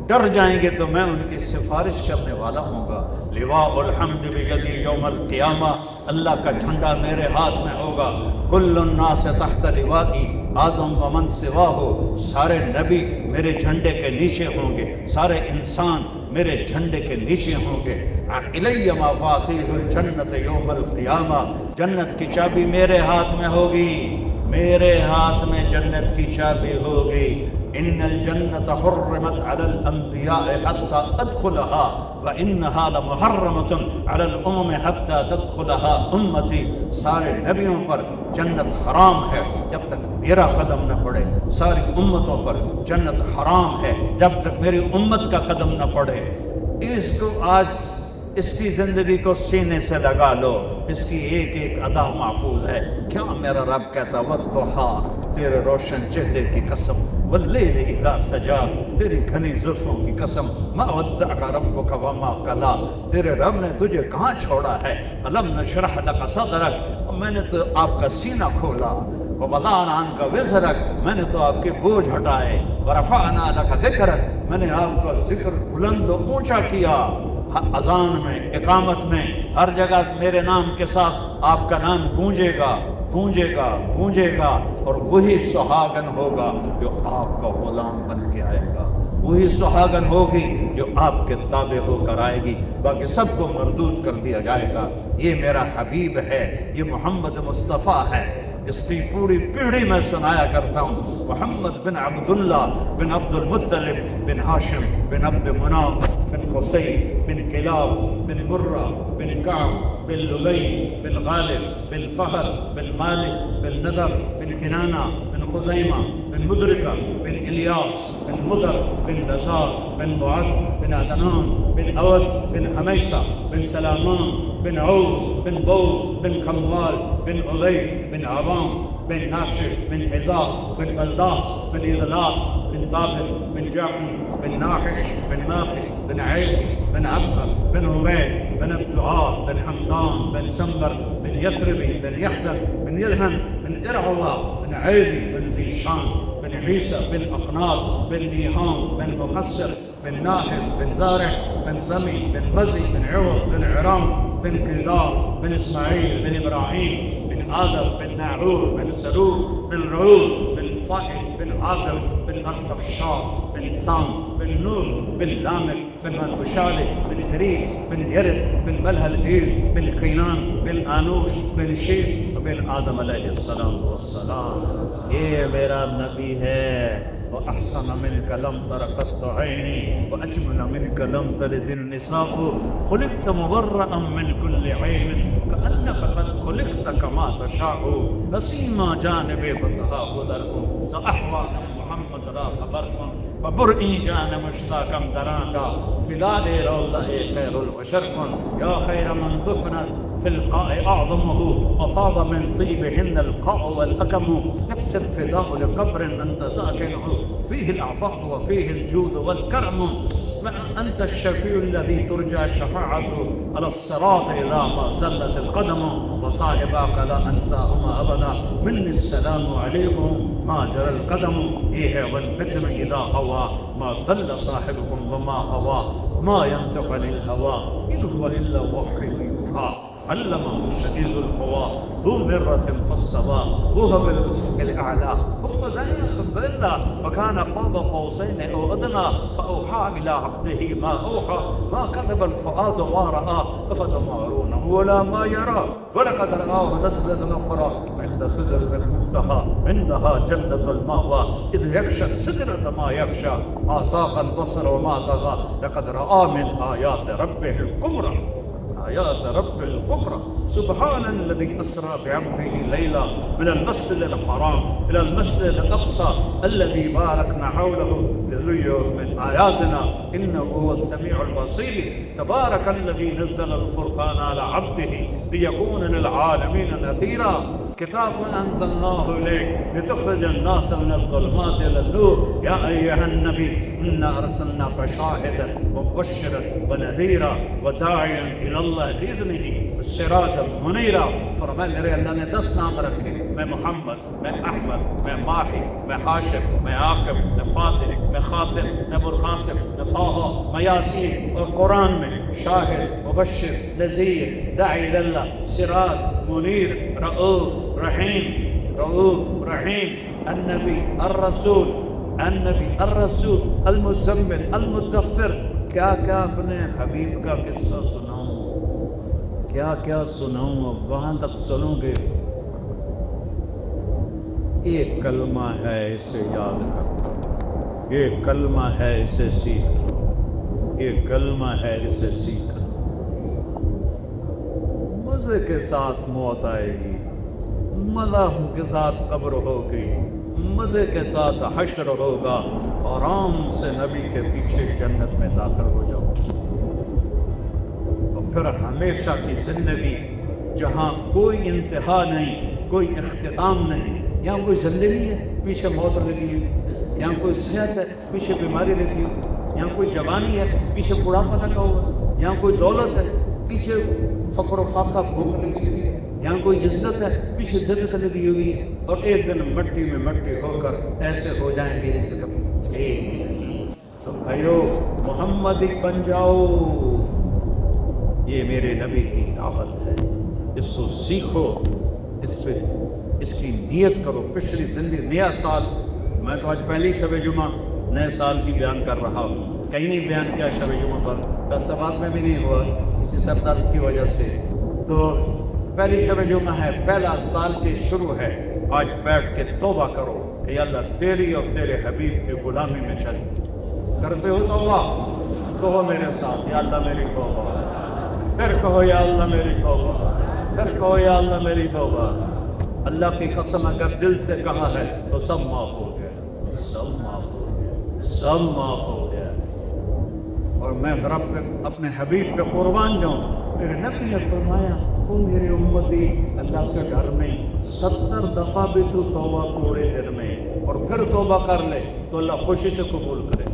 ڈر جائیں گے تو میں ان کی سفارش کرنے والا ہوں گا۔ لواء الحمد بیدی یوم القیامہ، اللہ کا جھنڈا میرے ہاتھ میں ہوگا۔ کل الناس تحت لوائی آدم ومن سواہ، سارے نبی میرے جھنڈے کے نیچے ہوں گے، سارے انسان میرے جھنڈے کے نیچے ہوں گے۔ الی مفاتیح الجنت یوم القیامہ، جنت کی چابی میرے ہاتھ میں ہوگی، میرے ہاتھ میں جنت کی چابی ہوگی۔ ان الجنت حرمت علی الانبیاء حتی ادخلها وانها لمحرمۃ علی الامم حتی تدخلها امتی، سارے نبیوں پر جنت حرام ہے جب تک میرا قدم نہ پڑے، ساری امتوں پر جنت حرام ہے جب تک میری امت کا قدم نہ پڑے۔ اس کو آج اس کی زندگی کو سینے سے لگا لو، اس کی ایک ایک ادا محفوظ ہے۔ کیا میرا رب کہتا والضحیٰ، تیرے روشن چہرے کی قسم، واللیل اذا سجا، تیری گھنی زلفوں کی قسم، ما ودعک ربک وما قلی، تیرے رب نے تجھے کہاں چھوڑا ہے، الم نشرح لک صدرک، میں نے تو آپ کا سینہ کھولا، ووضعنا عنک وزرک، میں نے تو آپ کے بوجھ ہٹائے، ورفعنا لک ذکرک، میں نے آپ کا ذکر بلند و اونچا کیا۔ اذان میں، اقامت میں، ہر جگہ میرے نام کے ساتھ آپ کا نام گونجے گا، گونجے گا، گونجے گا، اور وہی سہاگن ہوگا جو آپ کا غلام بن کے آئے گا، وہی سہاگن ہوگی جو آپ کے تابع ہو کر آئے گی، باقی سب کو مردود کر دیا جائے گا۔ یہ میرا حبیب ہے، یہ محمد مصطفیٰ ہے، اس کی پوری پیڑھی میں سنایا کرتا ہوں۔ محمد بن عبداللہ بن عبد المطلب بن ہاشم بن عبد مناف بن قصی بن کلاب بن مرہ بن کعب بن لبی بن غالب بن فہر بن مالک بن نضر بن کنانہ بن خزیمہ بن مدرکہ بن الیاس بن مدر بن نزار بن معاذ بن عدنان بن اود بن حمیسہ بن سلامان بن عوز بن بوز بن کموال بن علی بن عوام بن ناشر بن حذاء بن بلداس بن اغلاث بن ثابت بن جعفر بن ناحش بن نافع بن عيسى بن عبقر بن عبيد بن الدعاء بن حمدان بن سنبر بن يثربي بن يحزن بن يلهن بن إرعوى بن عيدي بن ذي شان بن عيسى بن أقناط بن نيهام بن مقصر بن ناحس بن زارع بن سمي بن مزي بن عوض بن عرام بن كزار بن إسماعيل بن إبراهيم بن آدم بن ناعور بن سلول بن رعود بن فائل بن عاقل بن أرفقشار بن سام بن نور بن لامك بن منقشالي بن إدريس بن يرد بن ملهلئيل بن قينان بن آنوش بن شيس بن آدم علیہ السلام والسلام۔ یہ میرا نبی ہے۔ وأحسن منك لم تر قط عيني وأجمل منك لم تلد النساء، خلقت مبرأ من كل عيب كأنك قد خلقت كما تشاء، نسيما جانبي فتحاه دركم سأحوى محمد را خبركم وبرئي جان مشتاقا دراكا فلال روضة خير البشر يا خير من دفنت في القاء أعظمه وطاب من طيبهن القاء والأكم، نفس الفداء لقبر أنت ساكنه فيه العفاف وفيه الجود والكرم، أنت الشفيع الذي ترجى شفاعته على الصراط إذا ما زلت القدم، وصاحباك لا أنساهما أبدا مني السلام عليكم ما جرى القدم، إيه والبتر إذا هوى ما ضل صاحبكم وما هوى وما ينطق عن الهوى إن هو إلا وحي يوحى علمه شديد القوى ذو مرة فاستوى وهو بالأفق الأعلى ثم دنا فضل فكان قاب قوسين أو أدنى فأوحى إلى عبده ما أوحى ما كذب الفؤاد ما رأى أفتمارونه ولا ما يرى ولقد رآه نزلة أخرى عند سدرة المنتهى عندها جنة المأوى إذ يغشى سدرة ما يغشى ما زاغ البصر وما طغى لقد رأى من آيات ربه الكبرى آيات رب الكبرى سبحان الذي أسرى بعبده ليلا من المسجد الحرام إلى المسجد الأقصى الذي باركنا حوله لنريه من آياتنا إنه هو السميع البصير تبارك الذي نزل الفرقان على عبده ليكون للعالمين نذيرا كتاب أنزلناه إليك لتخرج الناس من الظلمات إلى النور يا أيها النبي إنا أرسلناك شاهدا ومبشرا ونذيرا وداعيا إلى الله بإذنه سراجا منيرا فرمائے میرے اللہ نے 10 نام رکھے میں محمد میں احمد میں ماہی میں حاشر میں عاقب میں فاتح میں خاتم میں ابوالقاسم میں طه میں یاسین اور قرآن میں شاہد مبشر نذیر داعی اللہ سراج منیر رؤوف رحیم النبی الرسول المزمل المدثر کیا کیا اپنے حبیب کا قصہ سناؤں کیا کیا سناؤں اب وہاں تک چلوں گے ایک کلمہ ہے اسے یاد کر ایک کلمہ ہے اسے سیکھ ایک کلمہ ہے اسے سیکھ مزے کے ساتھ موت آئے گی مزاح کے ساتھ قبر ہوگی مزے کے ساتھ حشر ہوگا آرام سے نبی کے پیچھے جنت میں داخل ہو جاؤ اور پھر ہمیشہ کی زندگی جہاں کوئی انتہا نہیں کوئی اختتام نہیں یہاں کوئی زندگی ہے پیچھے موت لگی ہے یہاں کوئی صحت ہے پیچھے بیماری لگی ہے یہاں کوئی جوانی ہے پیچھے بڑھاپا لگا ہوا یہاں کوئی دولت ہے پیچھے فقر و فاقہ بھوک لگی ہوئی ہے یہاں کوئی عزت ہے پیچھے دل لگی ہوئی ہے اور ایک دن مٹی میں مٹی ہو کر ایسے ہو جائیں گے جیسے کبھی تو بھائیو محمدی بن جاؤ یہ میرے نبی کی دعوت ہے اس کو سیکھو اس کی نیت کرو پچھلی زندگی نیا سال میں تو آج پہلی شب جمعہ نئے سال کی بیان کر رہا ہوں کہیں نہیں بیان کیا شب جمعہ پر فیصلات میں بھی نہیں ہوا کسی سر درد کی وجہ سے تو پہلی شب جمعہ ہے پہلا سال کی شروع ہے آج بیٹھ کے توبہ کرو کہ یا اللہ تیری اور تیرے حبیب کی غلامی میں چل کرتے ہو توبہ کہو میرے ساتھ یا اللہ میری توبہ پھر کہو یا اللہ میری توبہ پھر کہو یا اللہ میری توبہ اللہ کی قسم اگر دل سے کہا ہے تو سب معاف ہو گیا سب معاف ہو گیا سب معاف ہو گیا اور میں رب پہ اپنے حبیب پہ قربان جاؤں میرے نبی نے فرمایا تو میرے امتی اللہ سے ڈر میں 70 دفعہ بھی تو توبہ توڑے دن میں اور پھر توبہ کر لے تو اللہ خوشی سے قبول کرے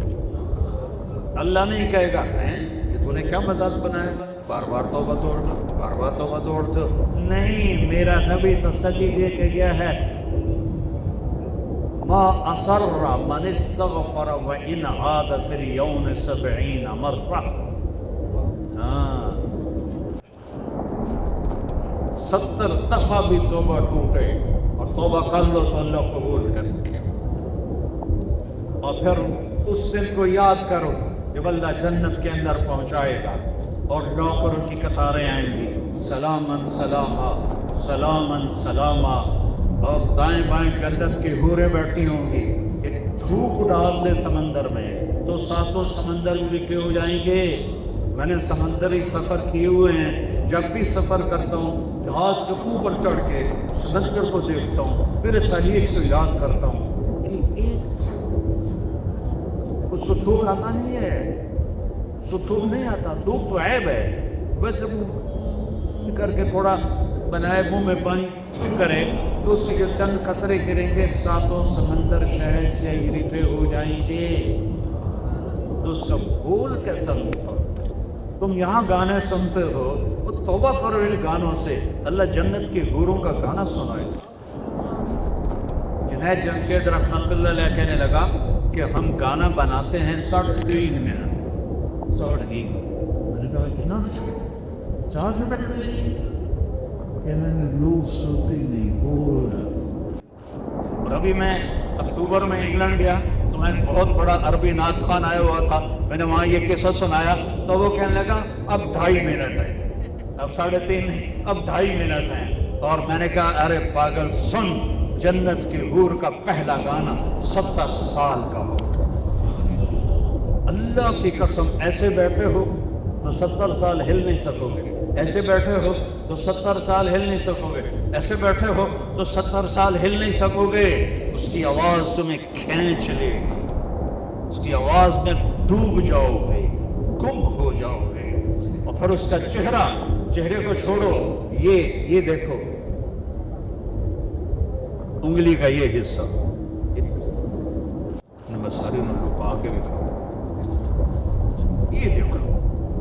اللہ نہیں کہے گا یہ تو نے کیا مذاق بنایا بار بار توبہ توڑنا بار بار توبہ توڑ دو نہیں میرا نبی سچی دے کے گیا ہے ما اصر من استغفر وان عاد في اليوم 70 مرة 70 دفعہ بھی توبہ ٹوٹے اور توبہ کر لو تو اللہ قبول کرے اور پھر اس دن کو یاد کرو جب اللہ جنت کے اندر پہنچائے گا اور نوکروں کی قطاریں آئیں گی سلامن سلاما سلامن سلاما اور دائیں بائیں جنت کی حوریں بیٹھی ہوں گی ایک دھوپ ڈال دے سمندر میں تو ساتوں سمندر لکھے ہو جائیں گے میں نے سمندری سفر کیے ہوئے ہیں جب بھی سفر کرتا ہوں جہاز سے اوپر چڑھ کے سمندر کو دیکھتا ہوں پھر صحیح کو یاد کرتا ہوں کہ ایک اس کو دھوپ آتا نہیں ہے تو دھوپ نہیں آتا دھوپ تو عیب ہے ویسے کر کے تھوڑا بنائے منہ میں پانی کرے تو اس کے جو چند قطرے گریں گے ساتوں سمندر شہر سے اکٹھے ہو جائیں گے تو سب بھول کے سنتے تم یہاں گانے سنتے ہو وہ توبہ کرو ان گانوں سے اللہ جنت کی حوروں کا گانا سنائے جنید جمشید رحمۃ اللہ علیہ کہنے لگا کہ ہم گانا بناتے ہیں 3 منٹ 3 میں نے کہا کتنا 4 منٹ کہ میں لوگ سوتے نہیں بول رہا تھا۔ اور ابھی میں اکتوبر میں انگلینڈ گیا تو میں بہت بڑا عربی نعت خوان آیا ہوا تھا، میں نے وہاں یہ قصہ سنایا تو وہ کہنے لگا اب 2.5 منٹ ہے، اب 3.5 نہیں، اب 2.5 منٹ ہیں۔ اور میں نے کہا ارے پاگل سن، جنت کی حور کا پہلا گانا 70 سال کا ہو، اللہ کی قسم ایسے بیٹھے ہو تو 70 سال ہل نہیں سکو گے، ایسے بیٹھے ہو تو 70 سال ہل نہیں سکو گے، ایسے بیٹھے ہو تو 70 سال ہل نہیں سکو گے۔ اس کی آواز تمہیں کھینچ لے گی، اس کی آواز میں ڈوب جاؤ گے، گم ہو جاؤ گے۔ اور پھر اس کا چہرے کو چھوڑو، یہ دیکھو انگلی کا یہ حصہ، میں ساری لکا کے بھی چھوڑ، یہ دیکھو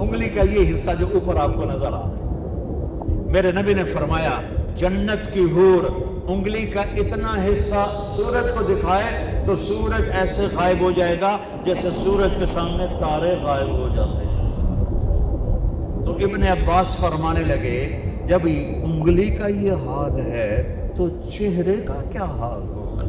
انگلی کا یہ حصہ جو اوپر آپ کو نظر آ رہا ہے۔ میرے نبی نے فرمایا جنت کی حور انگلی کا اتنا حصہ سورج کو دکھائے تو سورج ایسے غائب ہو جائے گا جیسے سورج کے سامنے تارے غائب ہو جاتے ہیں۔ تو ابن عباس فرمانے لگے جب انگلی کا یہ حال ہے تو چہرے کا کیا حال ہوگا؟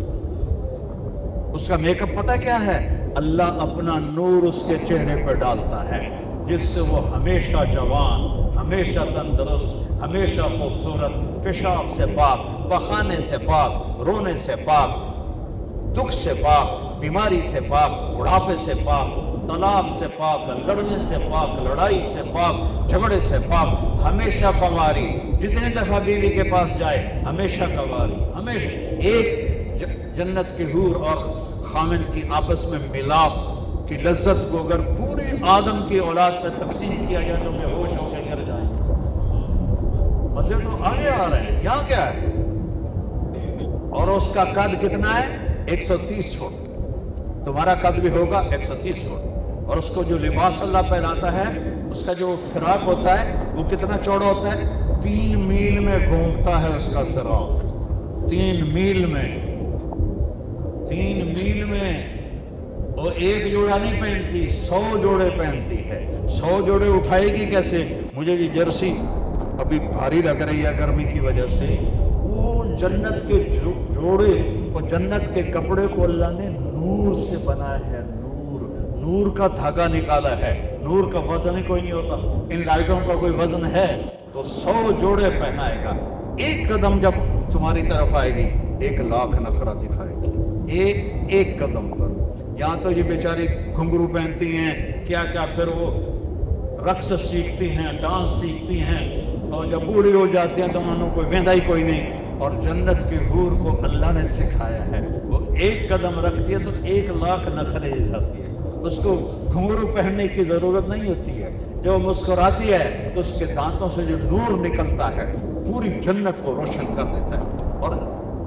اس کا میک اپ پتہ کیا ہے؟ اللہ اپنا نور اس کے چہرے پر ڈالتا ہے جس سے وہ ہمیشہ جوان، ہمیشہ تندرست، ہمیشہ خوبصورت، پیشاب سے پاک، پخانے سے پاک، رونے سے پاک، دکھ سے پاک، بیماری سے پاک، بڑھاپے سے پاک، طلاق سے پاک، لڑنے سے پاک، لڑائی سے پاک، جھگڑے سے پاک، ہمیشہ کنواری، جتنے دفعہ بیوی کے پاس جائے ہمیشہ کنواری، ہمیشہ ایک جنت کی حور اور خامن کی آپس میں ملاپ کی لذت کو اگر پوری آدم کی اولاد پر تقسیم کیا جائے تو بے ہوش ہو کے گر جائیں۔ مزے تو آگے آ رہے ہیں، یہاں کیا ہے؟ اور اس کا قد کتنا ہے؟ 130 فٹ، تمہارا قد بھی ہوگا 130 فٹ۔ اور اس کو جو لباس اللہ پہناتا ہے، اس کا جو فراق ہوتا ہے وہ کتنا چوڑا ہوتا ہے؟ 3 میل میں گھومتا ہے اس کا فراق، 3 میل میں، 3 میل میں۔ اور ایک جوڑا نہیں پہنتی، 100 جوڑے پہنتی ہے۔ 100 جوڑے اٹھائے گی کیسے؟ مجھے یہ جرسی ابھی بھاری لگ رہی ہے گرمی کی وجہ سے۔ وہ جنت کے جوڑے اور جنت کے کپڑے کو اللہ نے نور سے بنایا ہے، نور کا دھاگا نکالا ہے۔ نور کا وزن ہی کوئی نہیں ہوتا، ان لائٹوں کا کوئی وزن ہے تو 100 جوڑے پہنائے گا۔ ایک قدم جب تمہاری طرف آئے گی 1,00,000 نخرہ دکھائے گی، ایک قدم پر۔ یہاں تو یہ بیچاری گھنگرو پہنتی ہیں، کیا پھر وہ رقص سیکھتی ہیں، ڈانس سیکھتی ہیں، اور جب بوڑھی ہو جاتی ہیں تو انہوں کوئی ویندا ہی کوئی نہیں۔ اور جنت کی حور کو اللہ نے سکھایا ہے، وہ ایک قدم رکھتی ہے تو 1,00,000 نخرے دکھاتی ہے۔ اس کو گھنگرو پہننے کی ضرورت نہیں ہوتی ہے، جب وہ مسکراتی ہے تو اس کے دانتوں سے جو نور نکلتا ہے پوری جنت کو روشن کر دیتا ہے۔ اور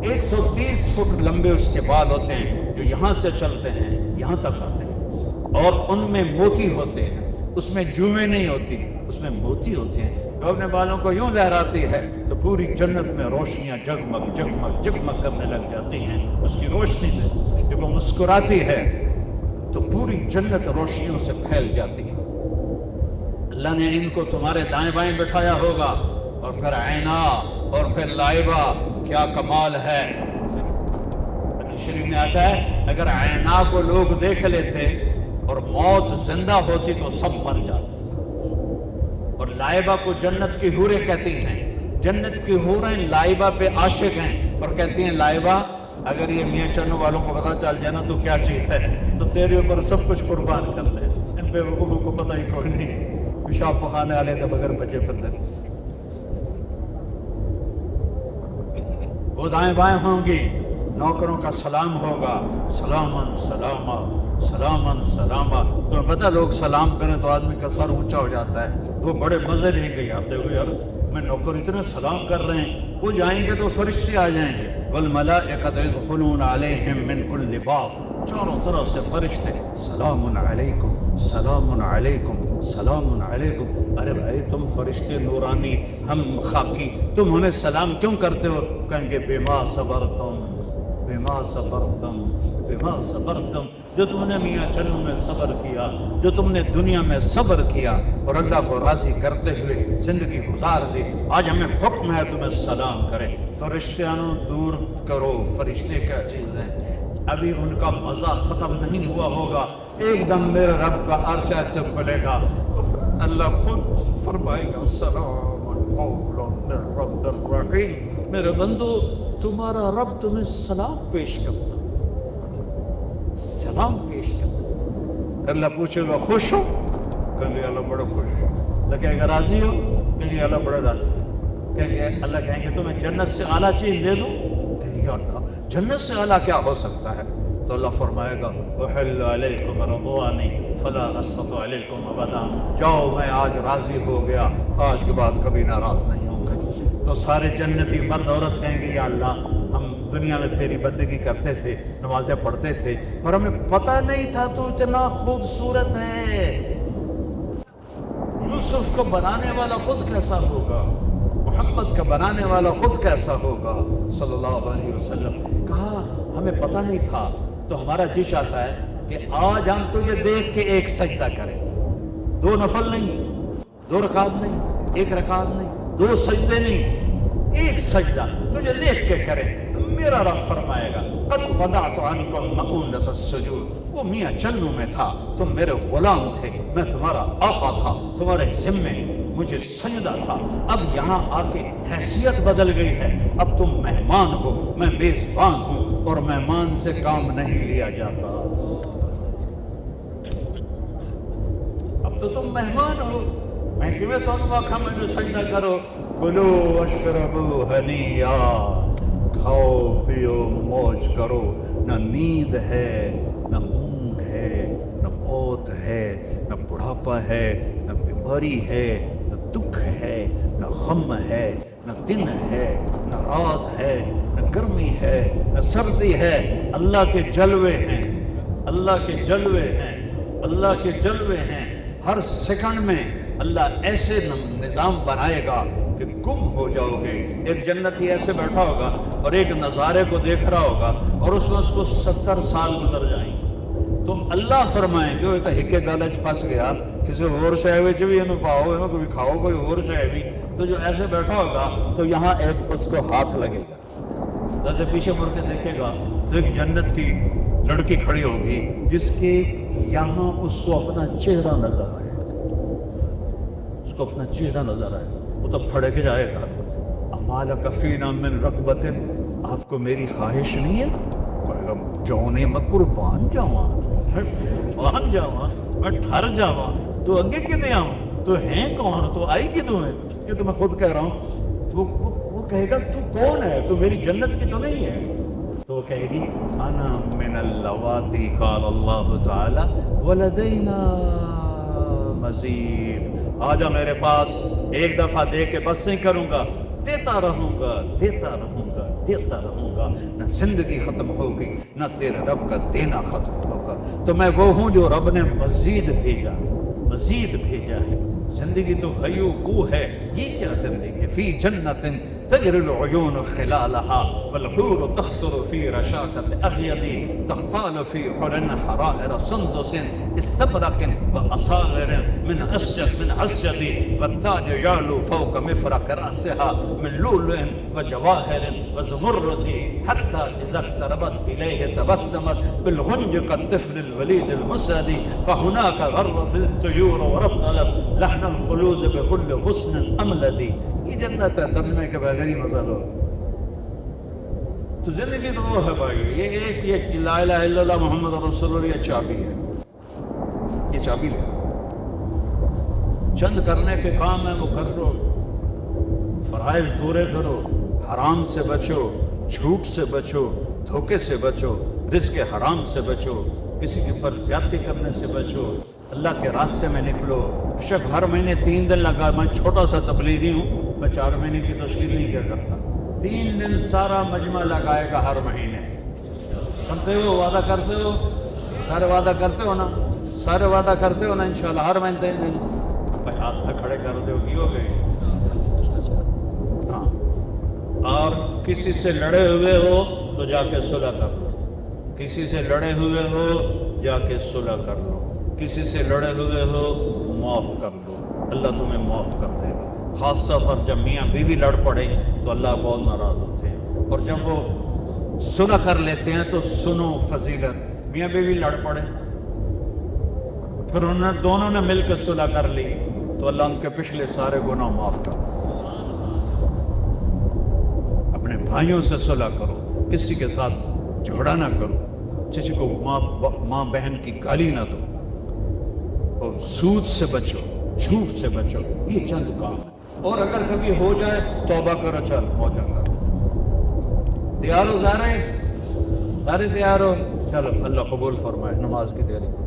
130 فٹ لمبے اس کے بال ہوتے ہیں جو یہاں سے چلتے ہیں یہاں تک آتے ہیں، اور ان میں موتی ہوتے ہیں، اس میں جوئیں نہیں ہوتی، اس میں موتی ہوتے ہیں۔ جو اپنے بالوں کو یوں لہراتی ہے تو پوری جنت میں روشنیاں جگمگ جگمگ جگمگ کرنے لگ جاتی ہیں اس کی روشنی سے۔ جب وہ مسکراتی ہے تو پوری جنت روشنیوں سے پھیل جاتی ہے۔ اللہ نے ان کو تمہارے دائیں بائیں بٹھایا ہوگا، اور پھر عینا اور پھر لائبہ، کیا کمال ہے۔ شریف میں آتا ہے اگر عینا کو لوگ دیکھ لیتے اور موت زندہ ہوتی تو سب مر جاتے۔ اور لائبہ کو جنت کی حوریں کہتی ہیں، جنت کی حوریں لائبہ پہ عاشق ہیں اور کہتی ہیں لائبہ اگر یہ میاں چنو والوں کو پتہ چل جائے نا تو کیا چیز ہے، تو تیرے اوپر سب کچھ قربان کر دیں۔ ان بے وقوفوں کو پتہ ہی کوئی نہیں، پیشاب پخانے والے تو بغیر بچے پندر۔ وہ دائیں بائیں ہوں گی، نوکروں کا سلام ہوگا، سلامن سلاما سلامن سلاما۔ تمہیں پتہ لوگ سلام کریں تو آدمی کا سر اونچا ہو جاتا ہے، وہ بڑے مزے لے کے آتے ہوئے یار میں نوکر اتنا سلام کر رہے ہیں۔ وہ جائیں گے تو فرشتے آ جائیں گے، والملائکۃ یدخلون علیہم من کل باب، چاروں طرف سے فرشتے سلام علیکم سلام علیکم سلام علیکم۔ ارے بھائی تم فرشتے نورانی، ہم خاکی، تم ہمیں سلام کیوں کرتے ہو؟ کہیں گے بما صبرتم بما صبرتم بما صبرتم، جو تم نے میاں چلو میں صبر کیا، جو تم نے دنیا میں صبر کیا اور اللہ کو راضی کرتے ہوئے زندگی گزار دی، آج ہمیں حکم ہے تمہیں سلام کرے۔ فرشتیانوں دور کرو، فرشتے کیا چیز ہیں، ابھی ان کا مزہ ختم نہیں ہوا ہوگا، ایک دم میرے رب کا عرش ایسے کھلے گا، اللہ خود فرمائے گا سلام قولا من رب الرحیم، میرے بندو تمہارا رب تمہیں سلام پیش کرتا، سلام پیش کرتا۔ اللہ پوچھے گا خوش ہو، کہیں گے اللہ بڑا خوش ہو، اللہ کہے گا راضی ہو، کہیں گے اللہ بڑا راضی، اللہ کہیں گے تمہیں جنت سے اعلیٰ چیز دے دوں، کہیں گے اللہ جنت سے اعلیٰ کیا ہو سکتا ہے؟ تو اللہ فرمائے گا احل علیکم رضوانی فلا اسخط علیکم ابدا، جاؤ میں آج راضی ہو گیا، آج کے بعد کبھی ناراض نہیں ہوں گا۔ تو سارے جنتی مرد عورت کہیں گے یا اللہ ہم دنیا میں تیری بندگی کرتے تھے، نمازیں پڑھتے تھے اور ہمیں پتہ نہیں تھا تو اتنا خوبصورت ہے۔ یوسف کو بنانے والا خود کیسا ہوگا، محمد کا بنانے والا خود کیسا ہوگا صلی اللہ علیہ وسلم، کہا ہمیں پتہ نہیں تھا، تو ہمارا جی چاہتا ہے کہ آج ہم تجھے دیکھ کے ایک سجدہ کریں، 2 نفل نہیں، 2 رکعت نہیں، 1 رکعت نہیں، 2 سجدے نہیں، ایک سجدہ تجھے دیکھ کے کریں۔ تو میرا رب فرمائے گا قد وضعت عنکم مؤونۃ السجود، وہ میاں چنو میں تھا، تم میرے غلام تھے، میں تمہارا آقا تھا، تمہارے ذمے مجھے سجدہ تھا، اب یہاں آ کے حیثیت بدل گئی ہے، اب تم مہمان ہو، میں میزبان ہوں اور مہمان سے کام نہیں لیا جاتا، اب تو تم مہمان ہو، میں کیویں تانوں آکھاں مینوں سجدہ کرو، کلو اشربو ہنیا، کھاؤ پیو موج کرو، نہ نیند ہے، نہ اونگ ہے، نہ موت ہے، نہ بڑھاپا ہے، نہ بیماری ہے، نہ دکھ ہے، نہ غم ہے، نہ دن ہے، نہ رات ہے، نہ گرمی ہے، نہ سردی ہے، اللہ کے جلوے ہیں، اللہ کے جلوے ہیں، اللہ کے جلوے ہیں، ہر سیکنڈ میں اللہ ایسے نظام بنائے گا کہ گم ہو جاؤ گے۔ ایک جنتی ایسے بیٹھا ہوگا اور ایک نظارے کو دیکھ رہا ہوگا اور اس میں اس کو 70 سال گزر جائیں گے، تو اللہ فرمائیں جو ایک ہکے گالج پھنس گیا کسی اور شے وچ بھی انہوں پاؤ، انہوں کوئی کھاؤ کوئی اور شے بھی، تو جو ایسے بیٹھا ہوگا تو یہاں ایک اس کو ہاتھ لگے گا، جیسے پیچھے مڑ کے دیکھے گا تو ایک جنت کی لڑکی کھڑی ہوگی جس کے یہاں اس کو اپنا چہرہ نظر آئے، اس کو اپنا چہرہ نظر آئے، وہ تب پھڑے کے جائے گا امالک فینا من رغبۃ، آپ کو میری خواہش نہیں ہے؟ کہے گا کیوں نہیں، میں قربان جاواں، میں ٹھر جاواں، تو اگے کتے آؤں، تو ہیں کون، تو آئی کدوں ہے، یہ تو میں خود کہہ رہا ہوں، وہ کہے گا تو کون ہے، تو میری جنت کی تو نہیں ہے، تو وہ کہے گی انا من اللواتی قال اللہ تعالی ولدینا مزید، آجا میرے پاس، ایک دفعہ دے کے بس نہیں کروں گا، دیتا رہوں گا، دیتا رہوں گا، دیتا رہوں گا، نہ زندگی ختم ہوگی نہ تیرے رب کا دینا ختم ہوگا، تو میں وہ ہوں جو رب نے مزید بھیجا، مزید بھیجا ہے، زندگی تو غیو کو ہے، یہ کیا زندگی، فی جنت تجری العیون خلالها والحور تخطر فی رشاکت اغید تخفال فی حرن حرائر سندس استبرق واصاغر من اسجد والتاج یعلو فوق مفرق رأسها من لؤلؤ وجواهر وزمرد حتى اذا اقتربت الیہ تبسمت بالغنج كالطفل الولید المسد فهناك غرت الطیور ورطلت لحن الخلود بكل غصن املد۔ یہ جنت ہے، ترجمے کے بغیر ہی مزہ لو، تو زندگی تو وہ ہے بھائی، یہ ایک یہ لا الہ الا اللہ محمد رسول اللہ، یہ چابی ہے، یہ چابی لے، چند کرنے کے کام ہے وہ کر لو، فرائض پورے کرو، حرام سے بچو، جھوٹ سے بچو، دھوکے سے بچو، رزق حرام سے بچو، کسی کے پر زیادتی کرنے سے بچو، اللہ کے راستے میں نکلو۔ شک ہر مہینے 3 دن لگا، میں چھوٹا سا تبلیغی ہوں، میں 4 مہینے کی تشکیل نہیں کیا کرتا، 3 دن سارا مجمع لگائے گا ہر مہینے، کرتے ہو، وعدہ کرتے ہو، سارے وعدہ کرتے ہو نا، سارے وعدہ کرتے ہو نا انشاءاللہ، ہر مہینے 3 دن بھائی ہاتھ تک کھڑے کر دو، کی ہو گئے، ہاں، اور کسی سے لڑے ہوئے ہو تو جا کے صلح کر لو، کسی سے لڑے ہوئے ہو جا کے صلح کر لو، کسی سے لڑے ہوئے ہو معاف کر لو، اللہ تمہیں معاف کر دے گا۔ خاص طور پر جب میاں بیوی لڑ پڑے تو اللہ بہت ناراض ہوتے ہیں، اور جب وہ صلح کر لیتے ہیں تو سنو فضیلت، میاں بیوی لڑ پڑے پھر دونوں نے مل کے صلح کر لی تو اللہ ان کے پچھلے سارے گناہ معاف کر دے۔ اپنے بھائیوں سے صلح کرو، کسی کے ساتھ جھگڑا نہ کرو، کسی کو ماں بہن کی گالی نہ دو، اور سود سے بچو، جھوٹ سے بچو۔ یہ چند کام ہے، اور اگر کبھی ہو جائے توبہ کرو، چل موجہ کرو۔ تیار ہو سارے تیار ہو؟ چلو اللہ قبول فرمائے، نماز کی تیاری کرو۔